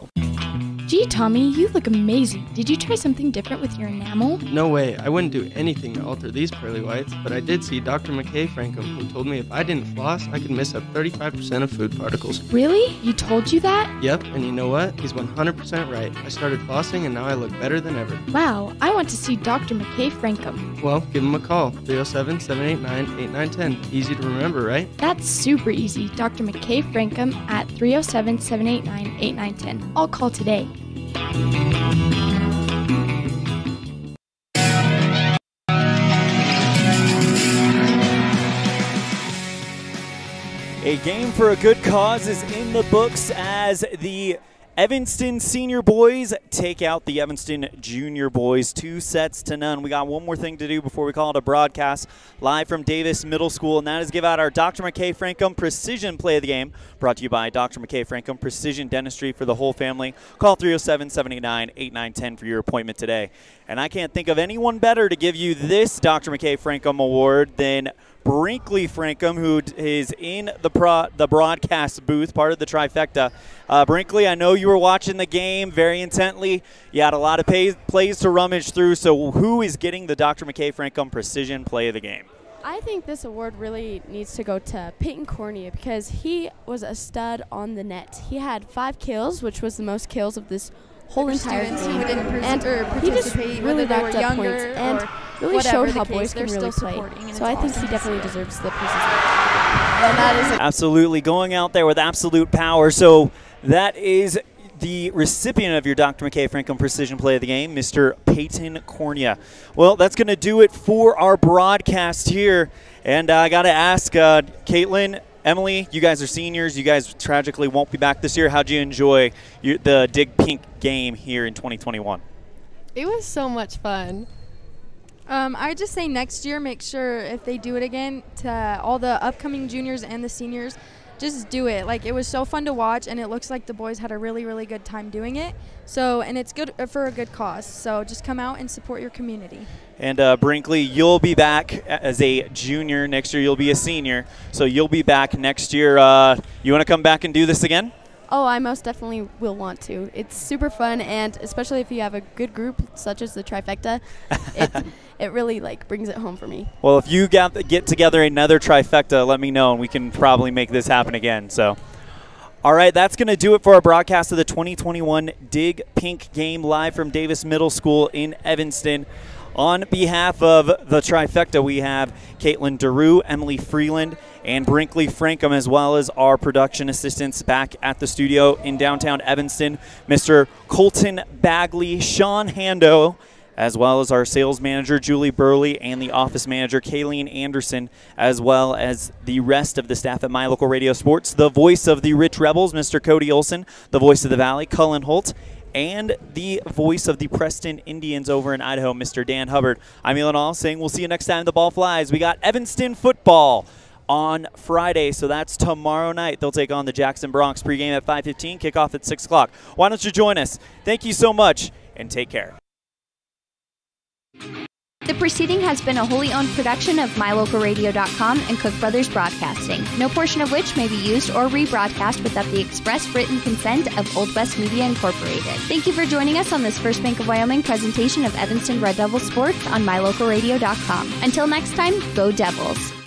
Gee, Tommy, you look amazing. Did you try something different with your enamel? No way. I wouldn't do anything to alter these pearly whites, but I did see Dr. FRANCOM, who told me if I didn't floss, I could miss up 35% of food particles. Really? You told you that? Yep, and you know what? He's 100% right. I started flossing, and now I look better than ever. Wow, I want to see Dr. FRANCOM. Well, give him a call. 307-789-8910. Easy to remember, right? That's super easy. Dr. FRANCOM at 307-789-8910. I'll call today. A game for a good cause is in the books as the Evanston senior boys take out the Evanston junior boys 2-0. We got one more thing to do before we call it a broadcast live from Davis Middle School, and that is give out our Dr. FRANCOM Precision Play of the Game, brought to you by Dr. FRANCOM Precision Dentistry for the whole family. Call 307-789-8910 for your appointment today. And I can't think of anyone better to give you this Dr. FRANCOM award than Brinkley FRANCOM, who is in the broadcast booth, part of the trifecta. Brinkley, I know you were watching the game very intently. You had a lot of plays to rummage through, so who is getting the Dr. FRANCOM Precision Play of the Game? I think this award really needs to go to Peyton Cornea because he was a stud on the net. He had 5 kills, which was the most kills of this whole entire game. And he just really racked up points and really showed how boys can really play. So I think he definitely deserves the precision. And that is absolutely going out there with absolute power. So that is the recipient of your Dr. McKay FRANCOM Precision Play of the Game, Mr. Peyton Cornea. Well, that's going to do it for our broadcast here. And I got to ask, KAILTYN, Emily, you guys are seniors. You guys tragically won't be back this year. How'd you enjoy the Dig Pink game here in 2021? It was so much fun. I just say next year, make sure if they do it again, to all the upcoming juniors and the seniors, just do it. Like, it was so fun to watch, and it looks like the boys had a really, really good time doing it. So, and it's good for a good cause. So just come out and support your community. And Brinkley, you'll be back as a junior next year. You'll be a senior, so you'll be back next year. You want to come back and do this again? Oh, I most definitely will want to. It's super fun, and especially if you have a good group such as the Trifecta, it really brings it home for me. Well, if you get together another Trifecta, let me know, and we can probably make this happen again. So, all right, that's going to do it for our broadcast of the 2021 Dig Pink game live from Davis Middle School in Evanston. On behalf of the Trifecta, we have Caitlin DERU, Emily Freeland, and Brinkley FRANCOM, as well as our production assistants back at the studio in downtown Evanston, Mr. Colton Bagley, Sean Hando, as well as our sales manager, Julie Burley, and the office manager, Kayleen Anderson, as well as the rest of the staff at My Local Radio Sports, the voice of the Rich Rebels, Mr. Cody Olson, the voice of the Valley, Cullen Holt, and the voice of the Preston Indians over in Idaho, Mr. Dan Hubbard. I'm Elan saying we'll see you next time the ball flies. We got Evanston football on Friday, so that's tomorrow night. They'll take on the Jackson Bronx pregame at 5:15, kickoff at 6 o'clock. Why don't you join us? Thank you so much, and take care. The proceeding has been a wholly owned production of MyLocalRadio.com and Cook Brothers Broadcasting, no portion of which may be used or rebroadcast without the express written consent of Old West Media Incorporated. Thank you for joining us on this First Bank of Wyoming presentation of Evanston Red Devil Sports on MyLocalRadio.com. Until next time, go Devils!